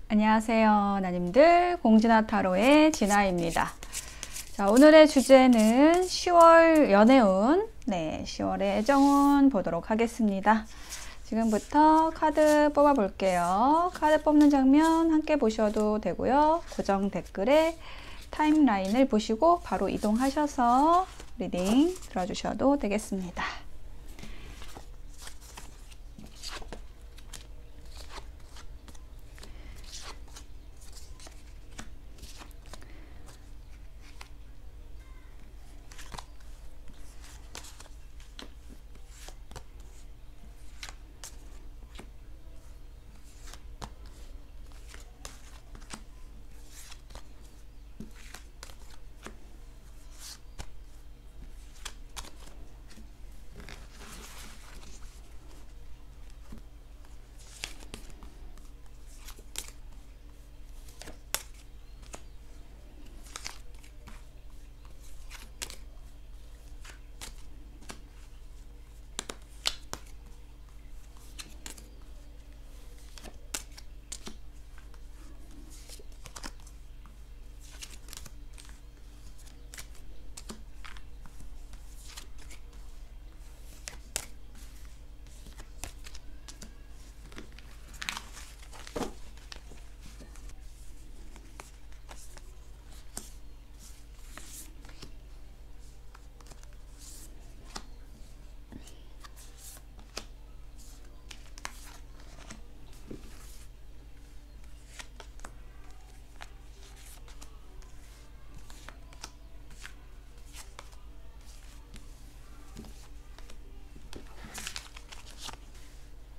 안녕하세요, 나님들. 공진아 타로의 진아입니다. 자, 오늘의 주제는 10월 연애운, 10월의 애정운 보도록 하겠습니다. 지금부터 카드 뽑아 볼게요. 카드 뽑는 장면 함께 보셔도 되고요. 고정 댓글에 타임라인을 보시고 바로 이동하셔서 리딩 들어주셔도 되겠습니다.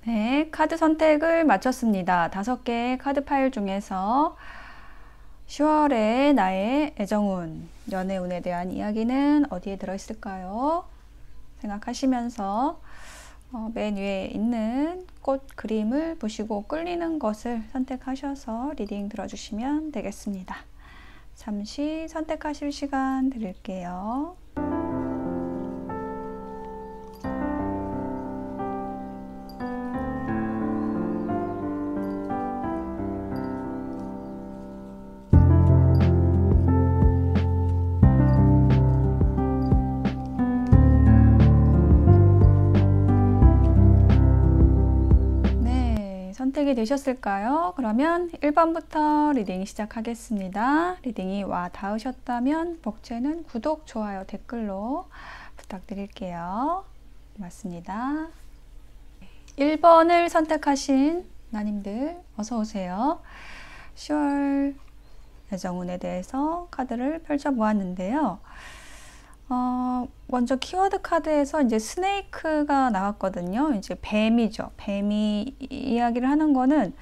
네, 카드 선택을 마쳤습니다. 5개의 카드 파일 중에서 10월의 나의 애정운, 연애운에 대한 이야기는 어디에 들어있을까요? 생각하시면서 맨 위에 있는 꽃 그림을 보시고 끌리는 것을 선택하셔서 리딩 들어주시면 되겠습니다. 잠시 선택하실 시간 드릴게요. 선택이 되셨을까요? 그러면 1번부터 리딩 시작하겠습니다. 리딩이 와 닿으셨다면 복채는 구독, 좋아요, 댓글로 부탁드릴게요. 고맙습니다. 1번을 선택하신 나님들 어서오세요. 10월 애정운에 대해서 카드를 펼쳐 보았는데요. 먼저 키워드 카드에서 이제 스네이크가 나왔거든요. 이제 뱀이죠. 뱀이 이야기를 하는 거는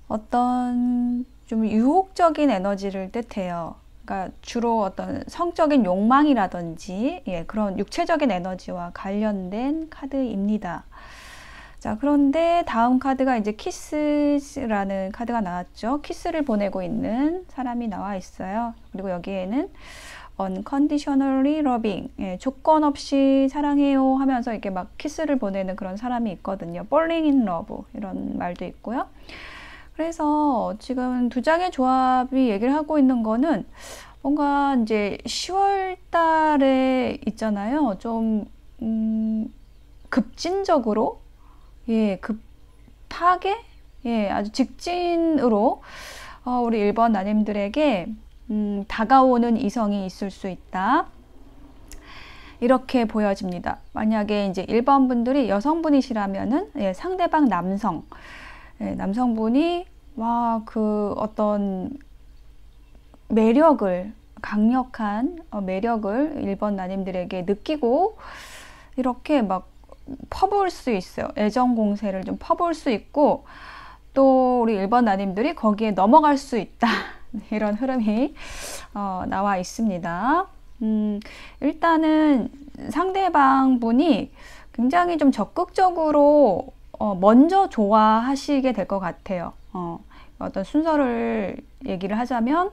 어떤 좀 유혹적인 에너지를 뜻해요. 그러니까 주로 어떤 성적인 욕망이라든지 그런 육체적인 에너지와 관련된 카드입니다. 자, 그런데 다음 카드가 이제 키스라는 카드가 나왔죠. 키스를 보내고 있는 사람이 나와 있어요. 그리고 여기에는 unconditionally loving, 조건 없이 사랑해요 하면서 이렇게 막 키스를 보내는 그런 사람이 있거든요. falling in love 이런 말도 있고요. 그래서 지금 두 장의 조합이 얘기를 하고 있는 거는 뭔가 이제 10월 달에 있잖아요. 좀 급진적으로 급하게 아주 직진으로 우리 1번 나님들에게 다가오는 이성이 있을 수 있다. 이렇게 보여집니다. 만약에 이제 1번 분들이 여성분이시라면은 상대방 남성분이 그 어떤 매력을 강력한 매력을 1번 나님들에게 느끼고 이렇게 막 퍼부을 수 있어요. 애정 공세를 좀 퍼부을 수 있고 또 우리 1번 나님들이 거기에 넘어갈 수 있다. 이런 흐름이 나와 있습니다. 일단은 상대방 분이 굉장히 좀 적극적으로 먼저 좋아하시게 될 것 같아요. 어떤 순서를 얘기를 하자면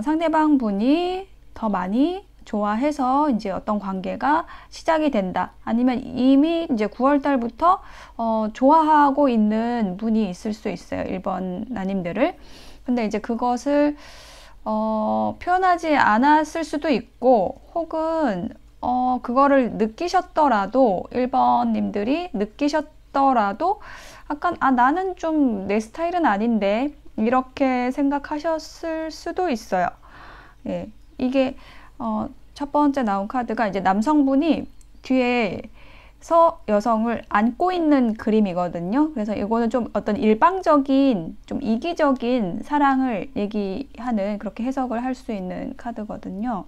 상대방 분이 더 많이 좋아해서 이제 어떤 관계가 시작이 된다. 아니면 이미 이제 9월 달부터 좋아하고 있는 분이 있을 수 있어요. 1번 나님들을. 근데 이제 그것을 표현하지 않았을 수도 있고, 혹은 그거를 느끼셨더라도 1번님들이 느끼셨더라도 약간 나는 좀 내 스타일은 아닌데 이렇게 생각하셨을 수도 있어요. 예, 이게 첫 번째 나온 카드가 이제 남성분이 뒤에서 여성을 안고 있는 그림이거든요. 그래서 이거는 좀 어떤 일방적인, 좀 이기적인 사랑을 얘기하는, 그렇게 해석을 할 수 있는 카드거든요.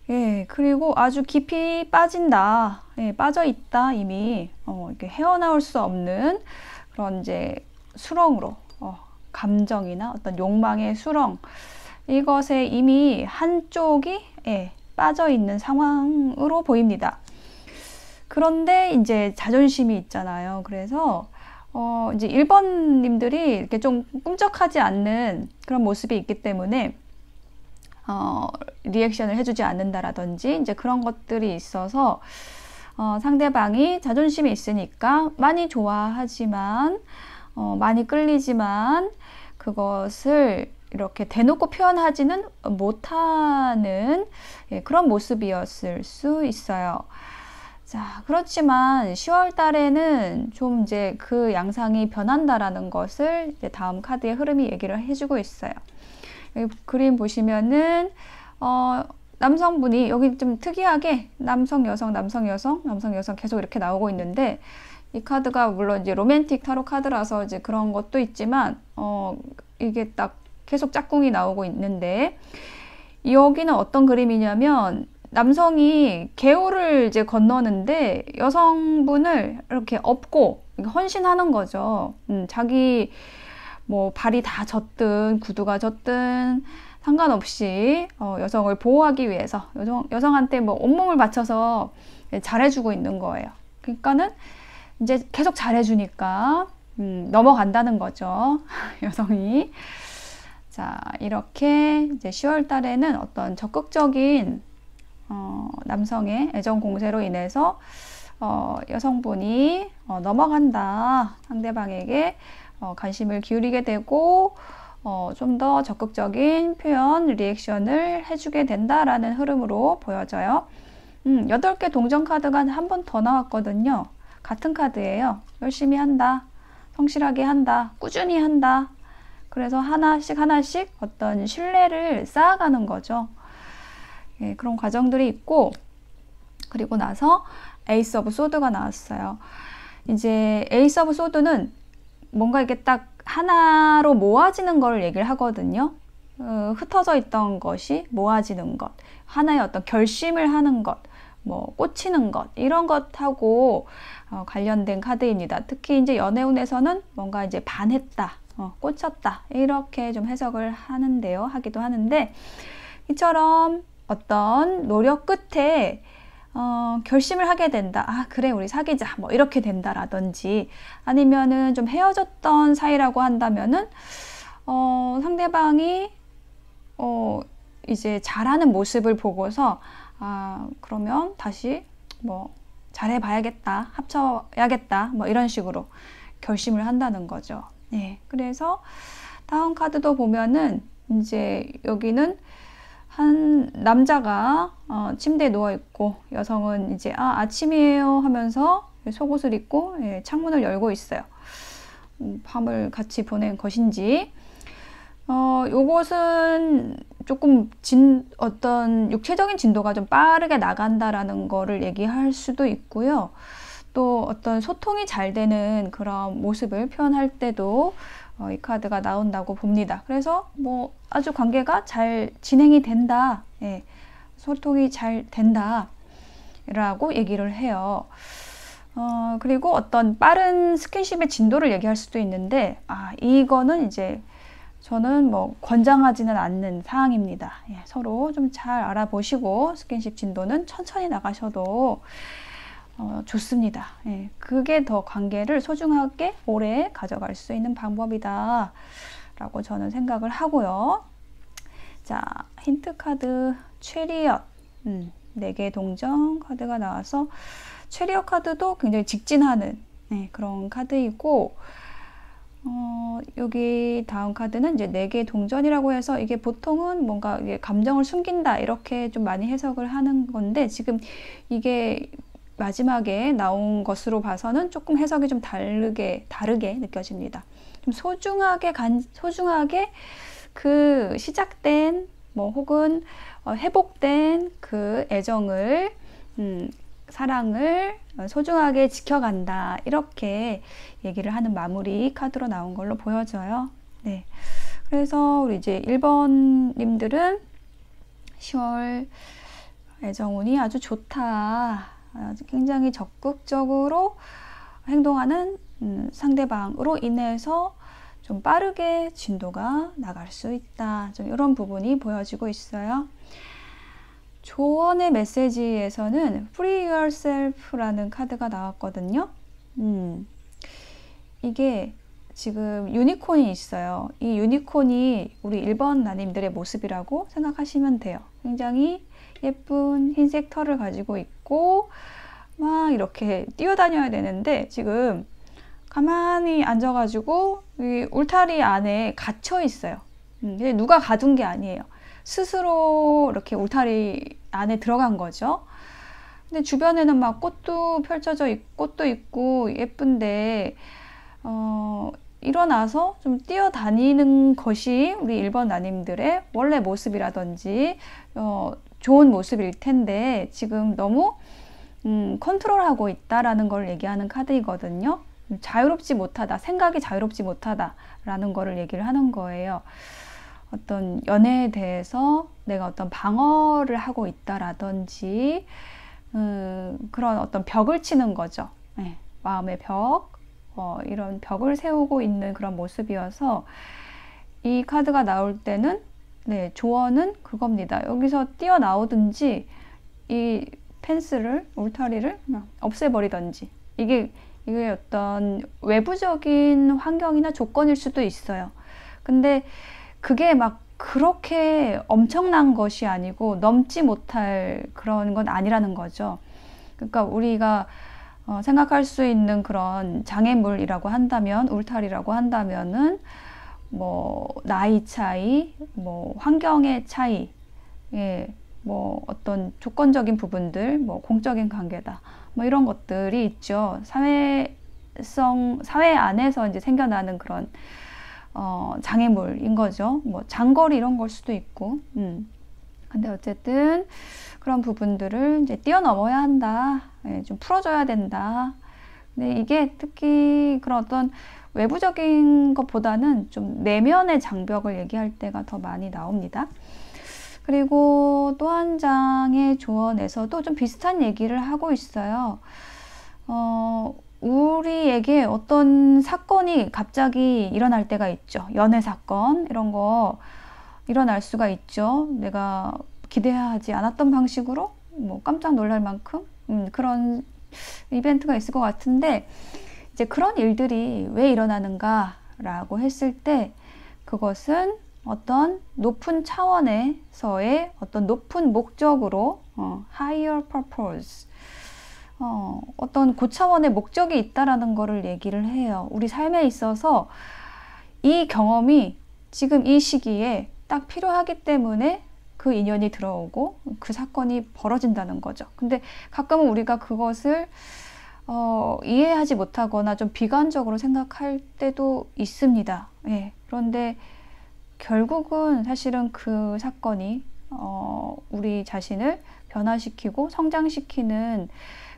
예, 그리고 아주 깊이 빠진다. 예, 빠져 있다, 이미. 이렇게 헤어나올 수 없는 그런 이제 수렁으로, 감정이나 어떤 욕망의 수렁, 이것에 이미 한쪽이 빠져 있는 상황으로 보입니다. 그런데 이제 자존심이 있잖아요. 그래서 이제 1번님들이 이렇게 좀 꿈쩍하지 않는 그런 모습이 있기 때문에 리액션을 해주지 않는다라든지 이제 그런 것들이 있어서 상대방이 자존심이 있으니까 많이 좋아하지만 많이 끌리지만 그것을 이렇게 대놓고 표현하지는 못하는 그런 모습이었을 수 있어요. 자, 그렇지만 10월 달에는 좀 이제 그 양상이 변한다라는 것을 이제 다음 카드의 흐름이 얘기를 해주고 있어요. 여기 그림 보시면은 남성분이 여기 좀 특이하게 남성, 여성, 남성, 여성, 남성, 여성 계속 이렇게 나오고 있는데, 이 카드가 물론 이제 로맨틱 타로 카드라서 이제 그런 것도 있지만 이게 딱 계속 짝꿍이 나오고 있는데, 여기는 어떤 그림이냐면 남성이 개울을 이제 건너는데 여성분을 이렇게 업고 헌신하는 거죠. 자기 뭐 발이 다 젖든 구두가 젖든 상관없이 여성을 보호하기 위해서 여성한테 뭐 온몸을 바쳐서 잘해주고 있는 거예요. 그러니까는 이제 계속 잘해주니까 넘어간다는 거죠. 여성이. 자, 이렇게 이제 10월 달에는 어떤 적극적인 남성의 애정 공세로 인해서 여성분이 넘어간다. 상대방에게 관심을 기울이게 되고 좀 더 적극적인 표현, 리액션을 해주게 된다라는 흐름으로 보여져요. 8개 동전 카드가 한 번 더 나왔거든요. 같은 카드예요. 열심히 한다. 성실하게 한다. 꾸준히 한다. 그래서 하나씩 하나씩 어떤 신뢰를 쌓아가는 거죠. 예, 그런 과정들이 있고, 그리고 나서 에이스 오브 소드가 나왔어요. 이제 에이스 오브 소드는 뭔가 이렇게 딱 하나로 모아지는 걸 얘기를 하거든요. 흩어져 있던 것이 모아지는 것, 하나의 어떤 결심을 하는 것, 뭐 꽂히는 것, 이런 것하고 관련된 카드입니다. 특히 이제 연애운에서는 뭔가 이제 반했다, 꽂혔다, 이렇게 좀 해석을 하는데요. 하기도 하는데, 이처럼 어떤 노력 끝에 결심을 하게 된다. 아, 그래, 우리 사귀자. 뭐 이렇게 된다라든지, 아니면은 좀 헤어졌던 사이라고 한다면은 상대방이 이제 잘하는 모습을 보고서 그러면 다시 뭐 잘해봐야겠다, 합쳐야겠다, 뭐 이런 식으로 결심을 한다는 거죠. 네, 그래서 다음 카드도 보면은 이제 여기는 한 남자가 침대에 누워있고, 여성은 이제 아침이에요 하면서 속옷을 입고 창문을 열고 있어요. 밤을 같이 보낸 것인지. 요것은 조금 어떤 육체적인 진도가 좀 빠르게 나간다라는 거를 얘기할 수도 있고요. 또 어떤 소통이 잘 되는 그런 모습을 표현할 때도 이 카드가 나온다고 봅니다. 그래서 뭐 아주 관계가 잘 진행이 된다, 소통이 잘 된다 라고 얘기를 해요. 그리고 어떤 빠른 스킨십의 진도를 얘기할 수도 있는데, 이거는 이제 저는 뭐 권장하지는 않는 사항입니다. 서로 좀 잘 알아보시고 스킨십 진도는 천천히 나가셔도 좋습니다. 그게 더 관계를 소중하게 오래 가져갈 수 있는 방법이다 라고 저는 생각을 하고요. 자, 힌트 카드 체리엇. 4개 동전 카드가 나와서 체리엇 카드도 굉장히 직진하는 그런 카드이고, 여기 다음 카드는 이제 4개 동전이라고 해서 이게 보통은 뭔가 이게 감정을 숨긴다 이렇게 좀 많이 해석을 하는 건데, 지금 이게 마지막에 나온 것으로 봐서는 조금 해석이 좀 다르게 느껴집니다. 좀 소중하게 그 시작된 뭐 혹은 회복된 그 애정을 사랑을 소중하게 지켜간다 이렇게 얘기를 하는 마무리 카드로 나온 걸로 보여져요. 네, 그래서 우리 이제 1번님들은 10월 애정운이 아주 좋다. 굉장히 적극적으로 행동하는 상대방으로 인해서 좀 빠르게 진도가 나갈 수 있다. 좀 이런 부분이 보여지고 있어요. 조언의 메시지에서는 Free Yourself라는 카드가 나왔거든요. 이게 지금 유니콘이 있어요. 이 유니콘이 우리 1번 나님들의 모습이라고 생각하시면 돼요. 굉장히 예쁜 흰색 털을 가지고 있고 막 이렇게 뛰어다녀야 되는데 지금 가만히 앉아가지고 이 울타리 안에 갇혀 있어요. 근데 누가 가둔 게 아니에요. 스스로 이렇게 울타리 안에 들어간 거죠. 근데 주변에는 막 꽃도 펼쳐져 있고 꽃도 있고 예쁜데 일어나서 좀 뛰어다니는 것이 우리 1번 나님들의 원래 모습이라든지 좋은 모습일 텐데 지금 너무 컨트롤하고 있다라는 걸 얘기하는 카드이거든요. 자유롭지 못하다, 생각이 자유롭지 못하다라는 거를 얘기를 하는 거예요. 어떤 연애에 대해서 내가 어떤 방어를 하고 있다라든지 그런 어떤 벽을 치는 거죠. 네, 마음의 벽, 이런 벽을 세우고 있는 그런 모습이어서 이 카드가 나올 때는 네, 조언은 그겁니다. 여기서 뛰어나오든지 이 펜스를, 울타리를 그냥 없애버리든지 이게 어떤 외부적인 환경이나 조건일 수도 있어요. 근데 그게 막 그렇게 엄청난 것이 아니고 넘지 못할 그런 건 아니라는 거죠. 그러니까 우리가 생각할 수 있는 그런 장애물이라고 한다면, 울타리라고 한다면은 뭐 나이 차이, 뭐 환경의 차이, 예, 뭐 어떤 조건적인 부분들, 뭐 공적인 관계다, 뭐 이런 것들이 있죠. 사회 안에서 이제 생겨나는 그런 장애물인 거죠. 뭐 장거리 이런 걸 수도 있고. 근데 어쨌든 그런 부분들을 이제 뛰어넘어야 한다. 예, 좀 풀어줘야 된다. 근데 이게 특히 그런 어떤 외부적인 것보다는 좀 내면의 장벽을 얘기할 때가 더 많이 나옵니다. 그리고 또 한 장의 조언에서도 좀 비슷한 얘기를 하고 있어요. 우리에게 어떤 사건이 갑자기 일어날 때가 있죠. 연애 사건 이런 거 일어날 수가 있죠. 내가 기대하지 않았던 방식으로 뭐 깜짝 놀랄 만큼 그런 이벤트가 있을 것 같은데, 이제 그런 일들이 왜 일어나는가 라고 했을 때 그것은 어떤 높은 차원에서의 어떤 높은 목적으로 higher purpose, 어떤 고차원의 목적이 있다라는 것을 얘기를 해요. 우리 삶에 있어서 이 경험이 지금 이 시기에 딱 필요하기 때문에 그 인연이 들어오고 그 사건이 벌어진다는 거죠. 근데 가끔은 우리가 그것을 이해하지 못하거나 좀 비관적으로 생각할 때도 있습니다. 예. 그런데 결국은 사실은 그 사건이 우리 자신을 변화시키고 성장시키는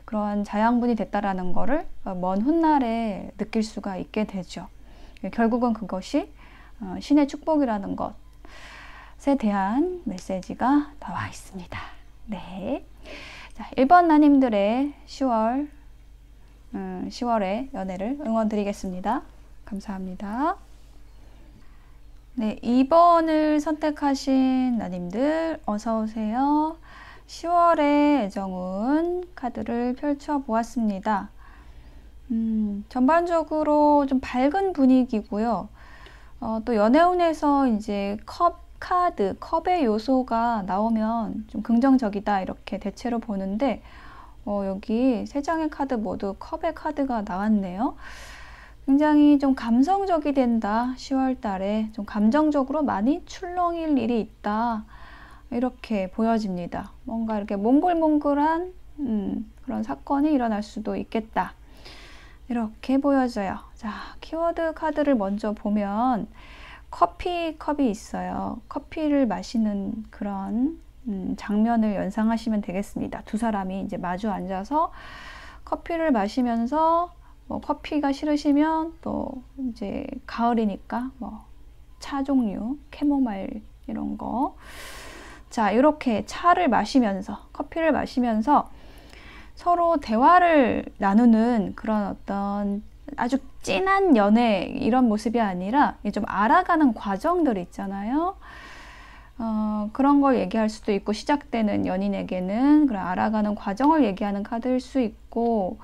그러한 자양분이 됐다라는 거를 먼 훗날에 느낄 수가 있게 되죠. 결국은 그것이 신의 축복이라는 것에 대한 메시지가 나와 있습니다. 네. 자, 1번 나님들의 10월의 연애를 응원 드리겠습니다. 감사합니다. 네, 2번을 선택하신 나님들 어서 오세요. 10월의 애정운 카드를 펼쳐 보았습니다. 전반적으로 좀 밝은 분위기고요. 또 연애운에서 이제 컵 카드, 컵의 요소가 나오면 좀 긍정적이다 이렇게 대체로 보는데 여기 세 장의 카드 모두 컵의 카드가 나왔네요. 굉장히 좀 감성적이 된다. 10월 달에 좀 감정적으로 많이 출렁일 일이 있다. 이렇게 보여집니다. 뭔가 이렇게 몽글몽글한 그런 사건이 일어날 수도 있겠다. 이렇게 보여져요. 자, 키워드 카드를 먼저 보면 커피 컵이 있어요. 커피를 마시는 그런 장면을 연상하시면 되겠습니다. 두 사람이 이제 마주 앉아서 커피를 마시면서 뭐 커피가 싫으시면 또 이제 가을이니까 뭐 차 종류, 캐모마일 이런 거. 자, 이렇게 차를 마시면서 커피를 마시면서 서로 대화를 나누는 그런 어떤 아주 진한 연애 이런 모습이 아니라 좀 알아가는 과정들 있잖아요. 그런 걸 얘기할 수도 있고, 시작되는 연인에게는 그런 알아가는 과정을 얘기하는 카드일 수 있고,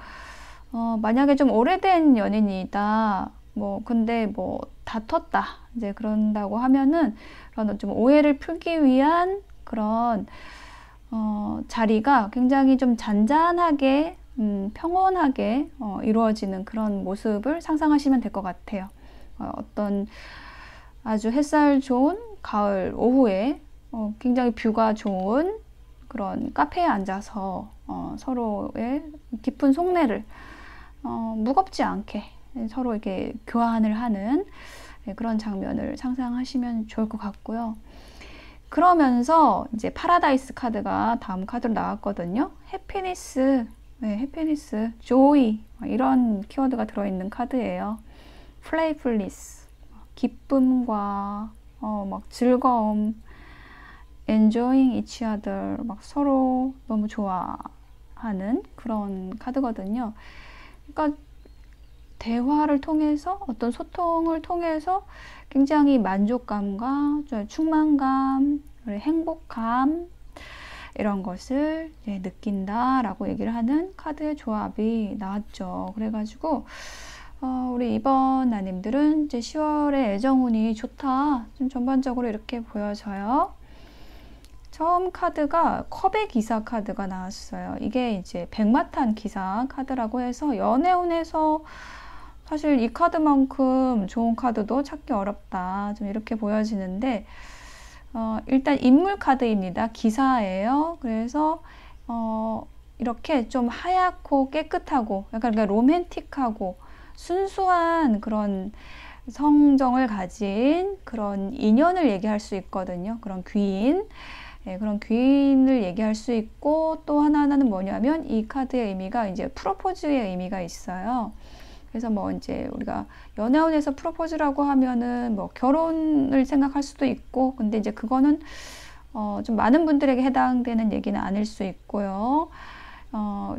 만약에 좀 오래된 연인이다, 뭐 근데 뭐 다퉜다 이제 그런다고 하면은 그런 좀 오해를 풀기 위한 그런 자리가 굉장히 좀 잔잔하게 평온하게 이루어지는 그런 모습을 상상하시면 될 것 같아요. 어떤 아주 햇살 좋은 가을 오후에 굉장히 뷰가 좋은 그런 카페에 앉아서 서로의 깊은 속내를 무겁지 않게 서로 이렇게 교환을 하는 그런 장면을 상상하시면 좋을 것 같고요. 그러면서 이제 파라다이스 카드가 다음 카드로 나왔거든요. 해피니스, 해피니스, 조이 이런 키워드가 들어있는 카드예요. 플레이풀리스, 기쁨과 막 즐거움, enjoying each other, 막 서로 너무 좋아하는 그런 카드거든요. 그러니까 대화를 통해서 어떤 소통을 통해서 굉장히 만족감과 충만감, 행복감 이런 것을 느낀다라고 얘기를 하는 카드의 조합이 나왔죠. 그래가지고 우리 이번 나님들은 이제 10월에 애정운이 좋다. 좀 전반적으로 이렇게 보여져요. 처음 카드가 컵의 기사 카드가 나왔어요. 이게 이제 백마탄 기사 카드라고 해서 연애운에서 사실 이 카드만큼 좋은 카드도 찾기 어렵다. 좀 이렇게 보여지는데 일단 인물 카드입니다. 기사예요. 그래서 이렇게 좀 하얗고 깨끗하고 약간 로맨틱하고 순수한 그런 성정을 가진 그런 인연을 얘기할 수 있거든요. 그런 귀인. 그런 귀인을 얘기할 수 있고, 또 하나는 뭐냐면 이 카드의 의미가 이제 프로포즈의 의미가 있어요. 그래서 뭐 이제 우리가 연애운에서 프로포즈라고 하면은 뭐 결혼을 생각할 수도 있고, 근데 이제 그거는 좀 많은 분들에게 해당되는 얘기는 아닐 수 있고요.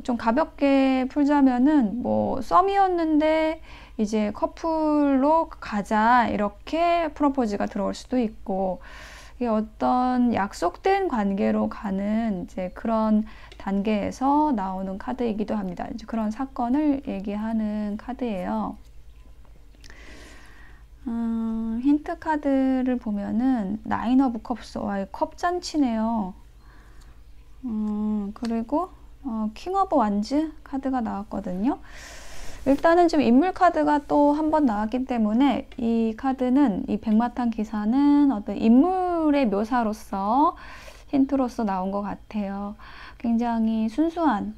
좀 가볍게 풀자면은 뭐 썸이었는데 이제 커플로 가자 이렇게 프로포즈가 들어올 수도 있고, 이게 어떤 약속된 관계로 가는 이제 그런 단계에서 나오는 카드이기도 합니다. 이제 그런 사건을 얘기하는 카드예요. 힌트 카드를 보면은 나인 오브 컵스, 와, 컵잔치네요. 그리고 킹 오브 완즈 카드가 나왔거든요. 일단은 지금 인물 카드가 또 한 번 나왔기 때문에 이 카드는, 이 백마탄 기사는 어떤 인물의 묘사로서 힌트로서 나온 것 같아요. 굉장히 순수한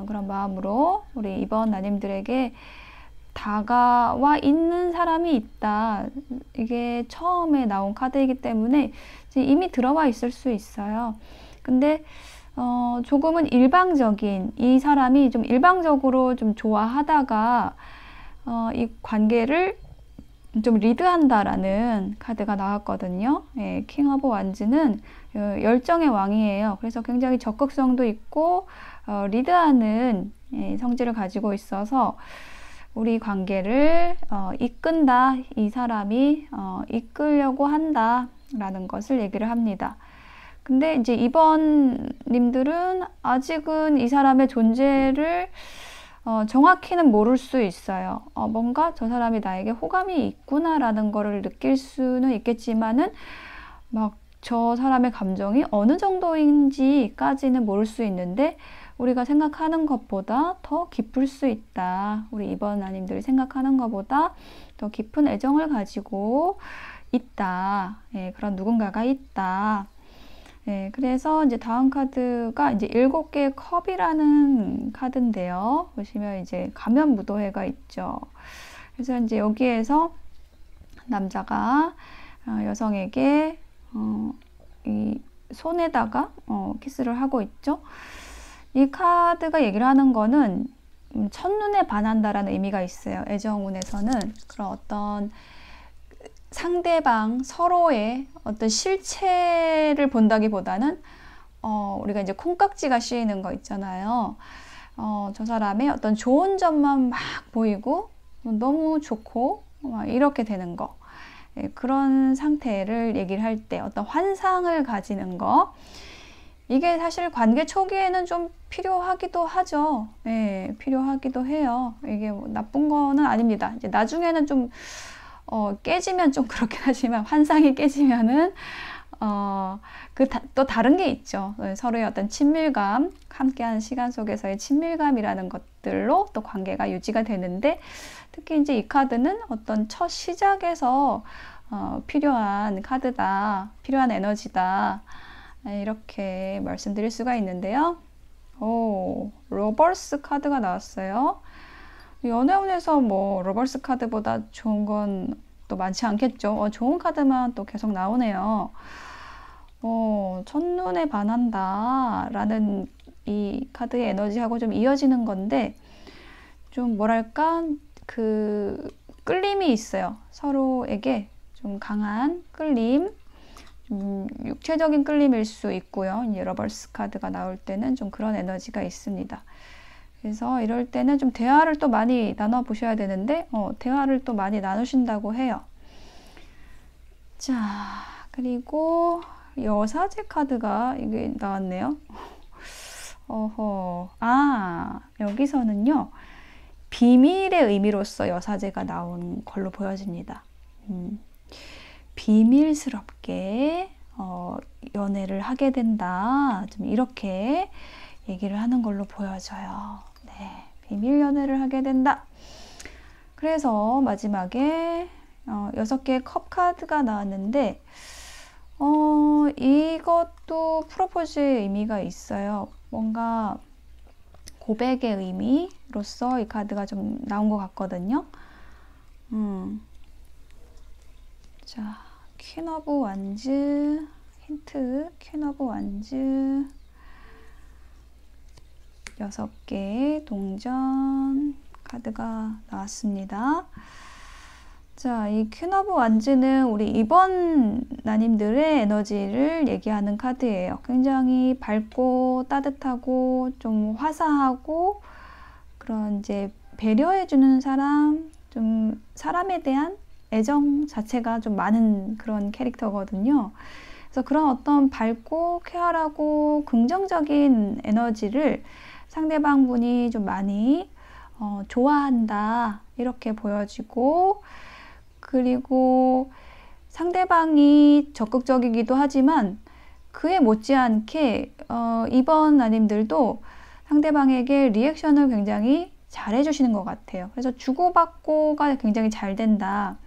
그런 마음으로 우리 이번 나님들에게 다가와 있는 사람이 있다. 이게 처음에 나온 카드이기 때문에 이미 들어와 있을 수 있어요. 근데 조금은 일방적인, 이 사람이 좀 일방적으로 좀 좋아하다가 이 관계를 좀 리드한다라는 카드가 나왔거든요. 킹 오브 완즈는 열정의 왕이에요. 그래서 굉장히 적극성도 있고 리드하는 성질을 가지고 있어서 우리 관계를 이끈다, 이 사람이 이끌려고 한다 라는 것을 얘기를 합니다. 근데 이제 이번 님들은 아직은 이 사람의 존재를 정확히는 모를 수 있어요. 뭔가 저 사람이 나에게 호감이 있구나라는 거를 느낄 수는 있겠지만은 막 저 사람의 감정이 어느 정도인지까지는 모를 수 있는데 우리가 생각하는 것보다 더 깊을 수 있다. 우리 2번 나님들이 생각하는 것보다 더 깊은 애정을 가지고 있다. 예, 그런 누군가가 있다. 예, 그래서 이제 다음 카드가 이제 7개의 컵이라는 카드인데요. 보시면 이제 가면무도회가 있죠. 그래서 이제 여기에서 남자가 여성에게 이 손에다가 키스를 하고 있죠. 이 카드가 얘기를 하는 거는 첫눈에 반한다라는 의미가 있어요. 애정운에서는 그런 어떤 상대방 서로의 어떤 실체를 본다기보다는 우리가 이제 콩깍지가 씌이는 거 있잖아요. 저 사람의 어떤 좋은 점만 막 보이고 너무 좋고 막 이렇게 되는 거. 예, 그런 상태를 얘기를 할 때 어떤 환상을 가지는 거. 이게 사실 관계 초기에는 좀 필요하기도 하죠. 예, 필요하기도 해요. 이게 뭐 나쁜 거는 아닙니다. 이제 나중에는 좀 깨지면 좀 그렇긴 하지만 환상이 깨지면은 또 다른 게 있죠. 서로의 어떤 친밀감, 함께하는 시간 속에서의 친밀감이라는 것들로 또 관계가 유지가 되는데 특히 이제 이 카드는 어떤 첫 시작에서 필요한 카드다, 필요한 에너지다. 이렇게 말씀드릴 수가 있는데요. 러버스 카드가 나왔어요. 연애운에서 뭐 러버스 카드보다 좋은 건 또 많지 않겠죠. 좋은 카드만 또 계속 나오네요. 첫눈에 반한다 라는 이 카드의 에너지하고 좀 이어지는 건데 좀 뭐랄까 그 끌림이 있어요. 서로에게 좀 강한 끌림, 육체적인 끌림일 수 있고요. 이제 러버스 카드가 나올 때는 좀 그런 에너지가 있습니다. 그래서 이럴 때는 좀 대화를 또 많이 나눠 보셔야 되는데 대화를 또 많이 나누신다고 해요. 자, 그리고 여사제 카드가 이게 나왔네요. 여기서는요. 비밀의 의미로서 여사제가 나온 걸로 보여집니다. 비밀스럽게 연애를 하게 된다. 좀 이렇게 얘기를 하는 걸로 보여져요. 네, 비밀 연애를 하게 된다. 그래서 마지막에 6개의 컵 카드가 나왔는데 이것도 프로포즈의 의미가 있어요. 뭔가 고백의 의미로서 이 카드가 좀 나온 것 같거든요. 자, 퀸 오브 완즈 힌트, 퀸 오브 완즈 6개의 동전 카드가 나왔습니다. 자, 이 퀸 오브 완즈는 우리 2번 나님들의 에너지를 얘기하는 카드예요. 굉장히 밝고 따뜻하고 좀 화사하고 그런 이제 배려해주는 사람, 좀 사람에 대한 애정 자체가 좀 많은 그런 캐릭터거든요. 그래서 그런 어떤 밝고 쾌활하고 긍정적인 에너지를 상대방 분이 좀 많이 좋아한다 이렇게 보여지고 그리고 상대방이 적극적이기도 하지만 그에 못지않게 이번 나님들도 상대방에게 리액션을 굉장히 잘 해주시는 것 같아요. 그래서 주고받고가 굉장히 잘 된다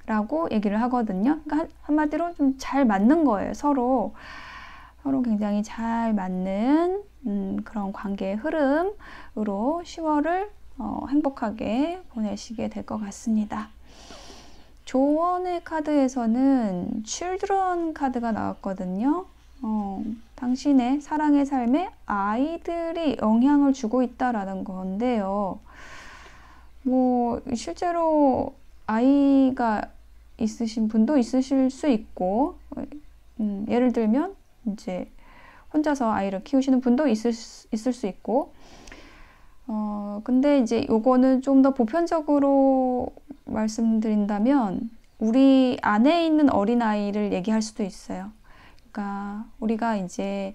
라고 얘기를 하거든요. 그러니까 한마디로 좀 잘 맞는 거예요. 서로 굉장히 잘 맞는 그런 관계의 흐름으로 10월을 행복하게 보내시게 될 것 같습니다. 조언의 카드에서는 children 카드가 나왔거든요. 당신의 사랑의 삶에 아이들이 영향을 주고 있다라는 건데요. 뭐 실제로 아이가 있으신 분도 있으실 수 있고 예를 들면 이제 혼자서 아이를 키우시는 분도 있을 수 있고 근데 이제 요거는 좀 더 보편적으로 말씀드린다면 우리 안에 있는 어린아이를 얘기할 수도 있어요. 그러니까 우리가 이제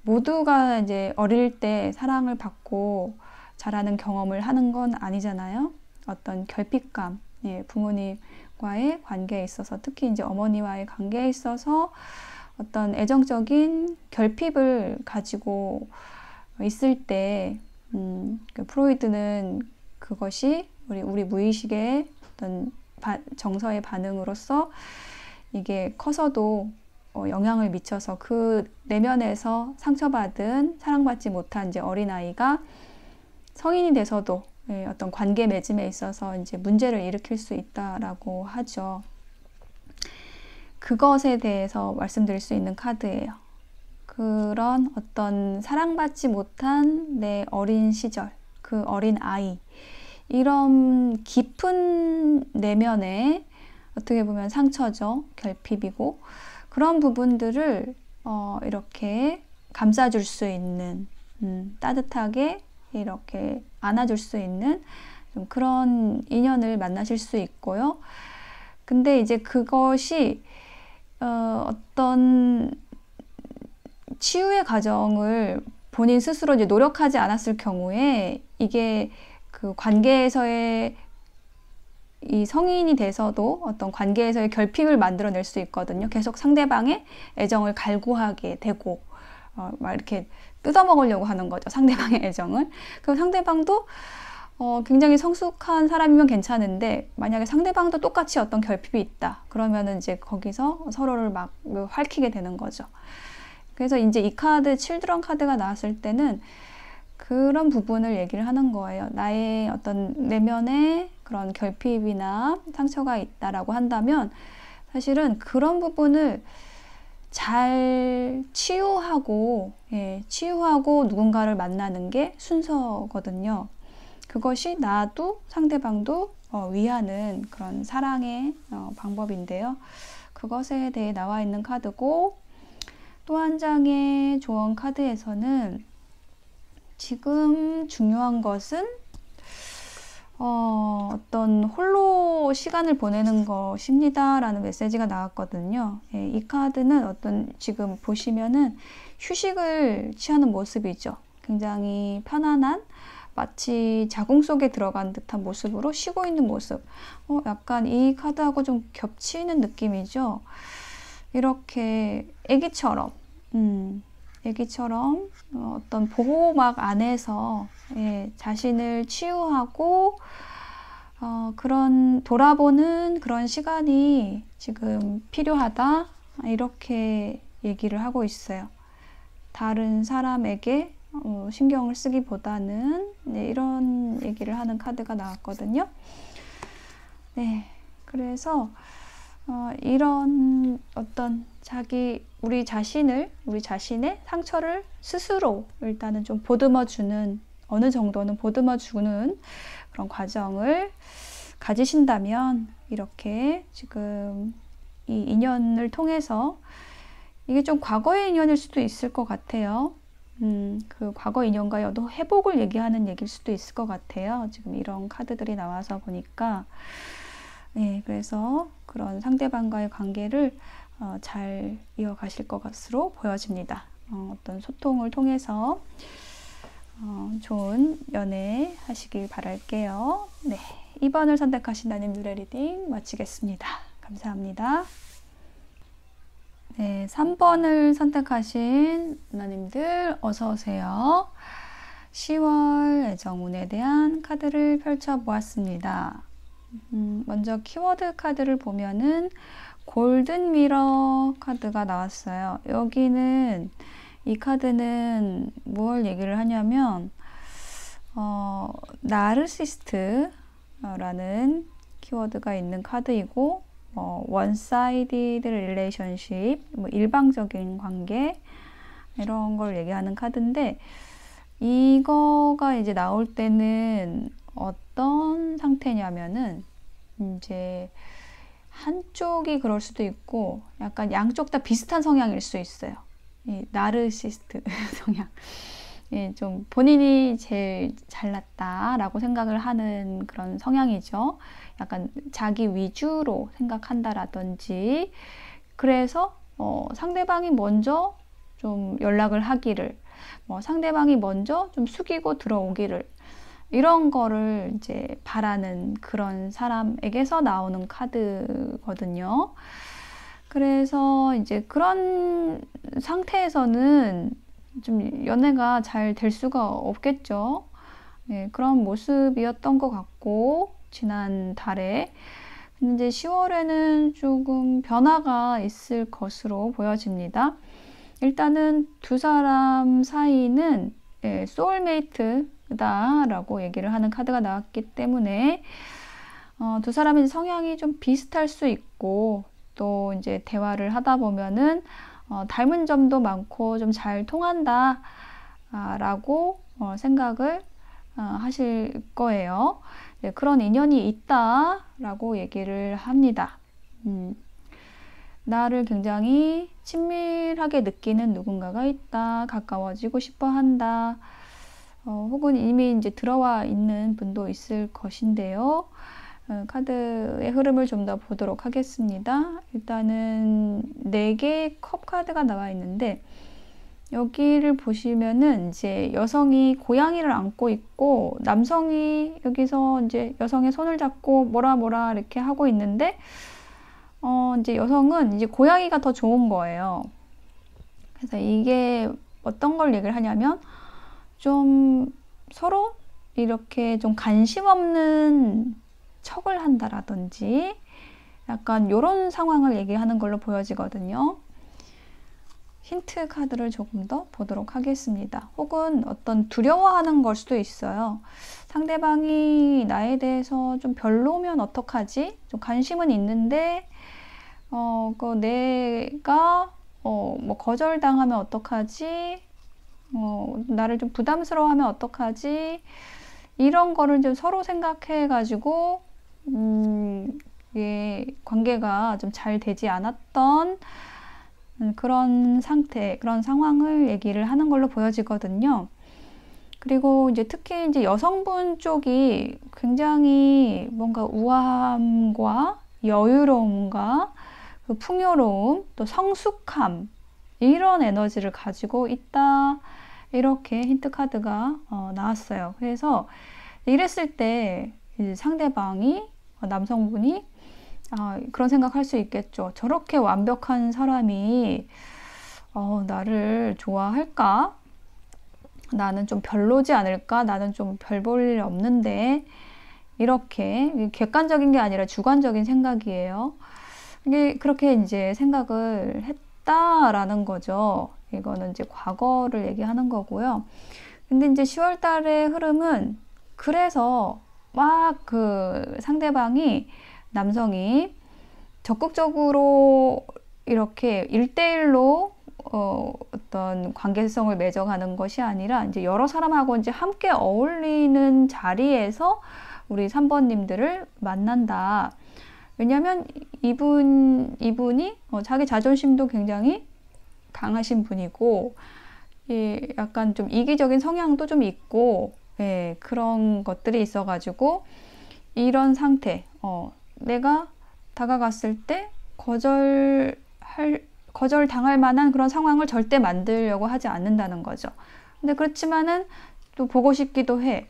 모두가 이제 어릴 때 사랑을 받고 자라는 경험을 하는 건 아니잖아요. 어떤 결핍감, 부모님과의 관계에 있어서 특히 이제 어머니와의 관계에 있어서 어떤 애정적인 결핍을 가지고 있을 때, 프로이드는 그것이 우리 무의식의 어떤 정서의 반응으로서 이게 커서도 영향을 미쳐서 그 내면에서 상처받은 사랑받지 못한 이제 어린아이가 성인이 돼서도 어떤 관계 맺음에 있어서 이제 문제를 일으킬 수 있다라고 하죠. 그것에 대해서 말씀드릴 수 있는 카드예요. 그런 어떤 사랑받지 못한 내 어린 시절, 그 어린 아이, 이런 깊은 내면의 어떻게 보면 상처죠. 결핍이고 그런 부분들을 이렇게 감싸줄 수 있는, 따뜻하게 이렇게 안아줄 수 있는 좀 그런 인연을 만나실 수 있고요. 근데 이제 그것이 어떤 치유의 과정을 본인 스스로 이제 노력하지 않았을 경우에 이게 그 관계에서의 이 성인이 돼서도 어떤 관계에서의 결핍을 만들어낼 수 있거든요. 계속 상대방의 애정을 갈구하게 되고 막 이렇게 뜯어먹으려고 하는 거죠. 상대방의 애정을. 그럼 상대방도 굉장히 성숙한 사람이면 괜찮은데 만약에 상대방도 똑같이 어떤 결핍이 있다. 그러면은 이제 거기서 서로를 막 핥히게 되는 거죠. 그래서 이제 이 카드, 칠드런 카드가 나왔을 때는 그런 부분을 얘기를 하는 거예요. 나의 어떤 내면에 그런 결핍이나 상처가 있다라고 한다면 사실은 그런 부분을 잘 치유하고 누군가를 만나는 게 순서거든요. 그것이 나도 상대방도 위하는 그런 사랑의 방법인데요. 그것에 대해 나와 있는 카드고, 또 한 장의 조언 카드에서는 지금 중요한 것은 어떤 홀로 시간을 보내는 것입니다 라는 메시지가 나왔거든요. 이 카드는 어떤 지금 보시면은 휴식을 취하는 모습이죠. 굉장히 편안한, 마치 자궁 속에 들어간 듯한 모습으로 쉬고 있는 모습. 약간 이 카드하고 좀 겹치는 느낌이죠. 이렇게 애기처럼 어떤 보호막 안에서 자신을 치유하고 그런 돌아보는 그런 시간이 지금 필요하다, 이렇게 얘기를 하고 있어요. 다른 사람에게 신경을 쓰기보다는 이런 얘기를 하는 카드가 나왔거든요. 네, 그래서 이런 어떤 우리 자신의 상처를 스스로 일단은 좀 보듬어주는, 어느 정도는 보듬어주는 그런 과정을 가지신다면 이렇게 지금 이 인연을 통해서, 이게 좀 과거의 인연일 수도 있을 것 같아요. 그 과거 인연과의 어떤 회복을 얘기하는 얘기일 수도 있을 것 같아요. 지금 이런 카드들이 나와서 보니까. 네, 그래서 그런 상대방과의 관계를 잘 이어가실 것으로 보여집니다. 어떤 소통을 통해서 좋은 연애 하시길 바랄게요. 네, 2번을 선택하신 나님들의 리딩 마치겠습니다. 감사합니다. 네, 3번을 선택하신 나님들 어서 오세요. 10월 애정운에 대한 카드를 펼쳐 보았습니다. 먼저 키워드 카드를 보면은 골든 미러 카드가 나왔어요. 여기는 이 카드는 뭘 얘기를 하냐면 나르시스트라는 키워드가 있는 카드이고, 원사이디드 릴레이션십, 일방적인 관계, 이런 걸 얘기하는 카드인데, 이거가 이제 나올 때는 어떤 상태냐면은 이제 한쪽이 그럴 수도 있고 약간 양쪽 다 비슷한 성향일 수 있어요. 이 나르시스트 성향. 좀 본인이 제일 잘났다라고 생각을 하는 그런 성향이죠. 약간 자기 위주로 생각한다라든지, 그래서 상대방이 먼저 좀 연락을 하기를, 상대방이 먼저 좀 숙이고 들어오기를, 이런 거를 이제 바라는 그런 사람에게서 나오는 카드거든요. 그래서 이제 그런 상태에서는 좀 연애가 잘 될 수가 없겠죠. 네, 그런 모습이었던 것 같고, 지난 달에. 근데 이제 10월에는 조금 변화가 있을 것으로 보여집니다. 일단은 두 사람 사이는 소울메이트다 라고 얘기를 하는 카드가 나왔기 때문에 두 사람의 성향이 좀 비슷할 수 있고, 또 이제 대화를 하다 보면은 닮은 점도 많고 좀 잘 통한다 라고 생각을 하실 거예요. 네, 그런 인연이 있다 라고 얘기를 합니다. 나를 굉장히 친밀하게 느끼는 누군가가 있다, 가까워지고 싶어 한다, 혹은 이미 이제 들어와 있는 분도 있을 것인데요. 카드의 흐름을 좀 더 보도록 하겠습니다. 일단은 4개의 컵 카드가 나와 있는데, 여기를 보시면은 이제 여성이 고양이를 안고 있고, 남성이 여기서 이제 여성의 손을 잡고 뭐라 이렇게 하고 있는데, 이제 여성은 이제 고양이가 더 좋은 거예요. 그래서 이게 어떤 걸 얘기를 하냐면, 좀 서로 이렇게 좀 관심 없는 척을 한다라든지 약간 이런 상황을 얘기하는 걸로 보여지거든요. 힌트 카드를 조금 더 보도록 하겠습니다. 혹은 어떤 두려워하는 걸 수도 있어요. 상대방이 나에 대해서 좀 별로면 어떡하지? 좀 관심은 있는데 내가 뭐 거절당하면 어떡하지? 나를 좀 부담스러워하면 어떡하지? 이런 거를 좀 서로 생각해가지고 관계가 좀 잘 되지 않았던 그런 상태, 그런 상황을 얘기를 하는 걸로 보여지거든요. 그리고 이제 특히 이제 여성분 쪽이 굉장히 뭔가 우아함과 여유로움과 그 풍요로움, 또 성숙함, 이런 에너지를 가지고 있다. 이렇게 힌트 카드가 나왔어요. 그래서 이랬을 때 상대방이, 남성분이 그런 생각할 수 있겠죠. 저렇게 완벽한 사람이 나를 좋아할까? 나는 좀 별로지 않을까? 나는 좀 별 볼 일 없는데, 이렇게 객관적인 게 아니라 주관적인 생각이에요. 이게 그렇게 이제 생각을 했다라는 거죠. 이거는 이제 과거를 얘기하는 거고요. 근데 이제 10월 달의 흐름은, 그래서 막 그 상대방이, 남성이 적극적으로 이렇게 1대1로 어떤 관계성을 맺어가는 것이 아니라, 이제 여러 사람하고 이제 함께 어울리는 자리에서 우리 3번님들을 만난다. 왜냐면 이분이 자기 자존심도 굉장히 강하신 분이고, 약간 좀 이기적인 성향도 좀 있고, 그런 것들이 있어가지고, 이런 상태, 내가 다가갔을 때 거절당할 만한 그런 상황을 절대 만들려고 하지 않는다는 거죠. 근데 그렇지만은 또 보고 싶기도 해.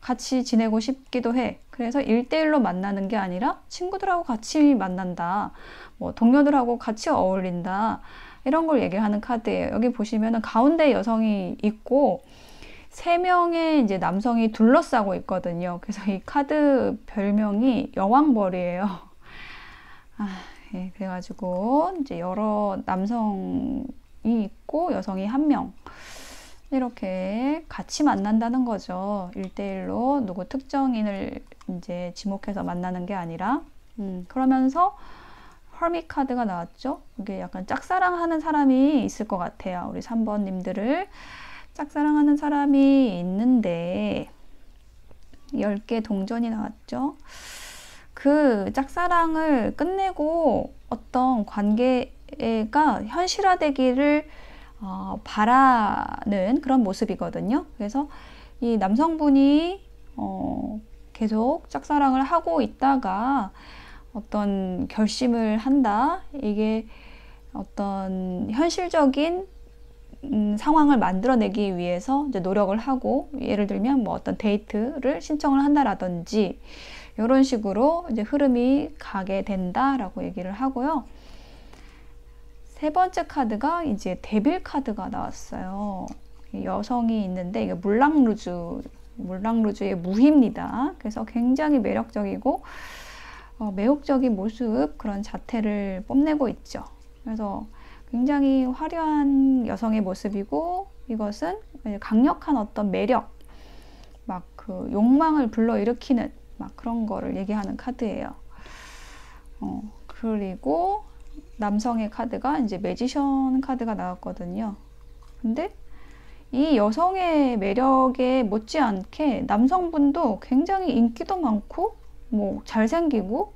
같이 지내고 싶기도 해. 그래서 1대1로 만나는 게 아니라 친구들하고 같이 만난다. 뭐 동료들하고 같이 어울린다. 이런 걸 얘기하는 카드예요. 여기 보시면은 가운데 여성이 있고 3명의 이제 남성이 둘러싸고 있거든요. 그래서 이 카드 별명이 여왕벌이에요. 그래가지고 이제 여러 남성이 있고 여성이 1명. 이렇게 같이 만난다는 거죠. 1대1로 누구 특정인을 이제 지목해서 만나는 게 아니라. 그러면서 허밋 카드가 나왔죠. 이게 약간 짝사랑하는 사람이 있을 것 같아요. 우리 3번님들을 짝사랑하는 사람이 있는데 10개 동전이 나왔죠. 그 짝사랑을 끝내고 어떤 관계가 현실화되기를 바라는 그런 모습이거든요. 그래서 이 남성분이 계속 짝사랑을 하고 있다가 어떤 결심을 한다. 이게 어떤 현실적인 상황을 만들어내기 위해서 이제 노력을 하고, 예를 들면 뭐 어떤 데이트를 신청을 한다라든지 이런 식으로 이제 흐름이 가게 된다라고 얘기를 하고요. 세 번째 카드가 이제 데빌 카드가 나왔어요. 여성이 있는데 이게 물랑루즈의 무희입니다. 그래서 굉장히 매력적이고 매혹적인 모습, 그런 자태를 뽐내고 있죠. 그래서 굉장히 화려한 여성의 모습이고, 이것은 강력한 어떤 매력, 막 그 욕망을 불러일으키는 막 그런 거를 얘기하는 카드예요. 그리고 남성의 카드가 이제 매지션 카드가 나왔거든요. 근데 이 여성의 매력에 못지않게 남성분도 굉장히 인기도 많고, 뭐 잘생기고,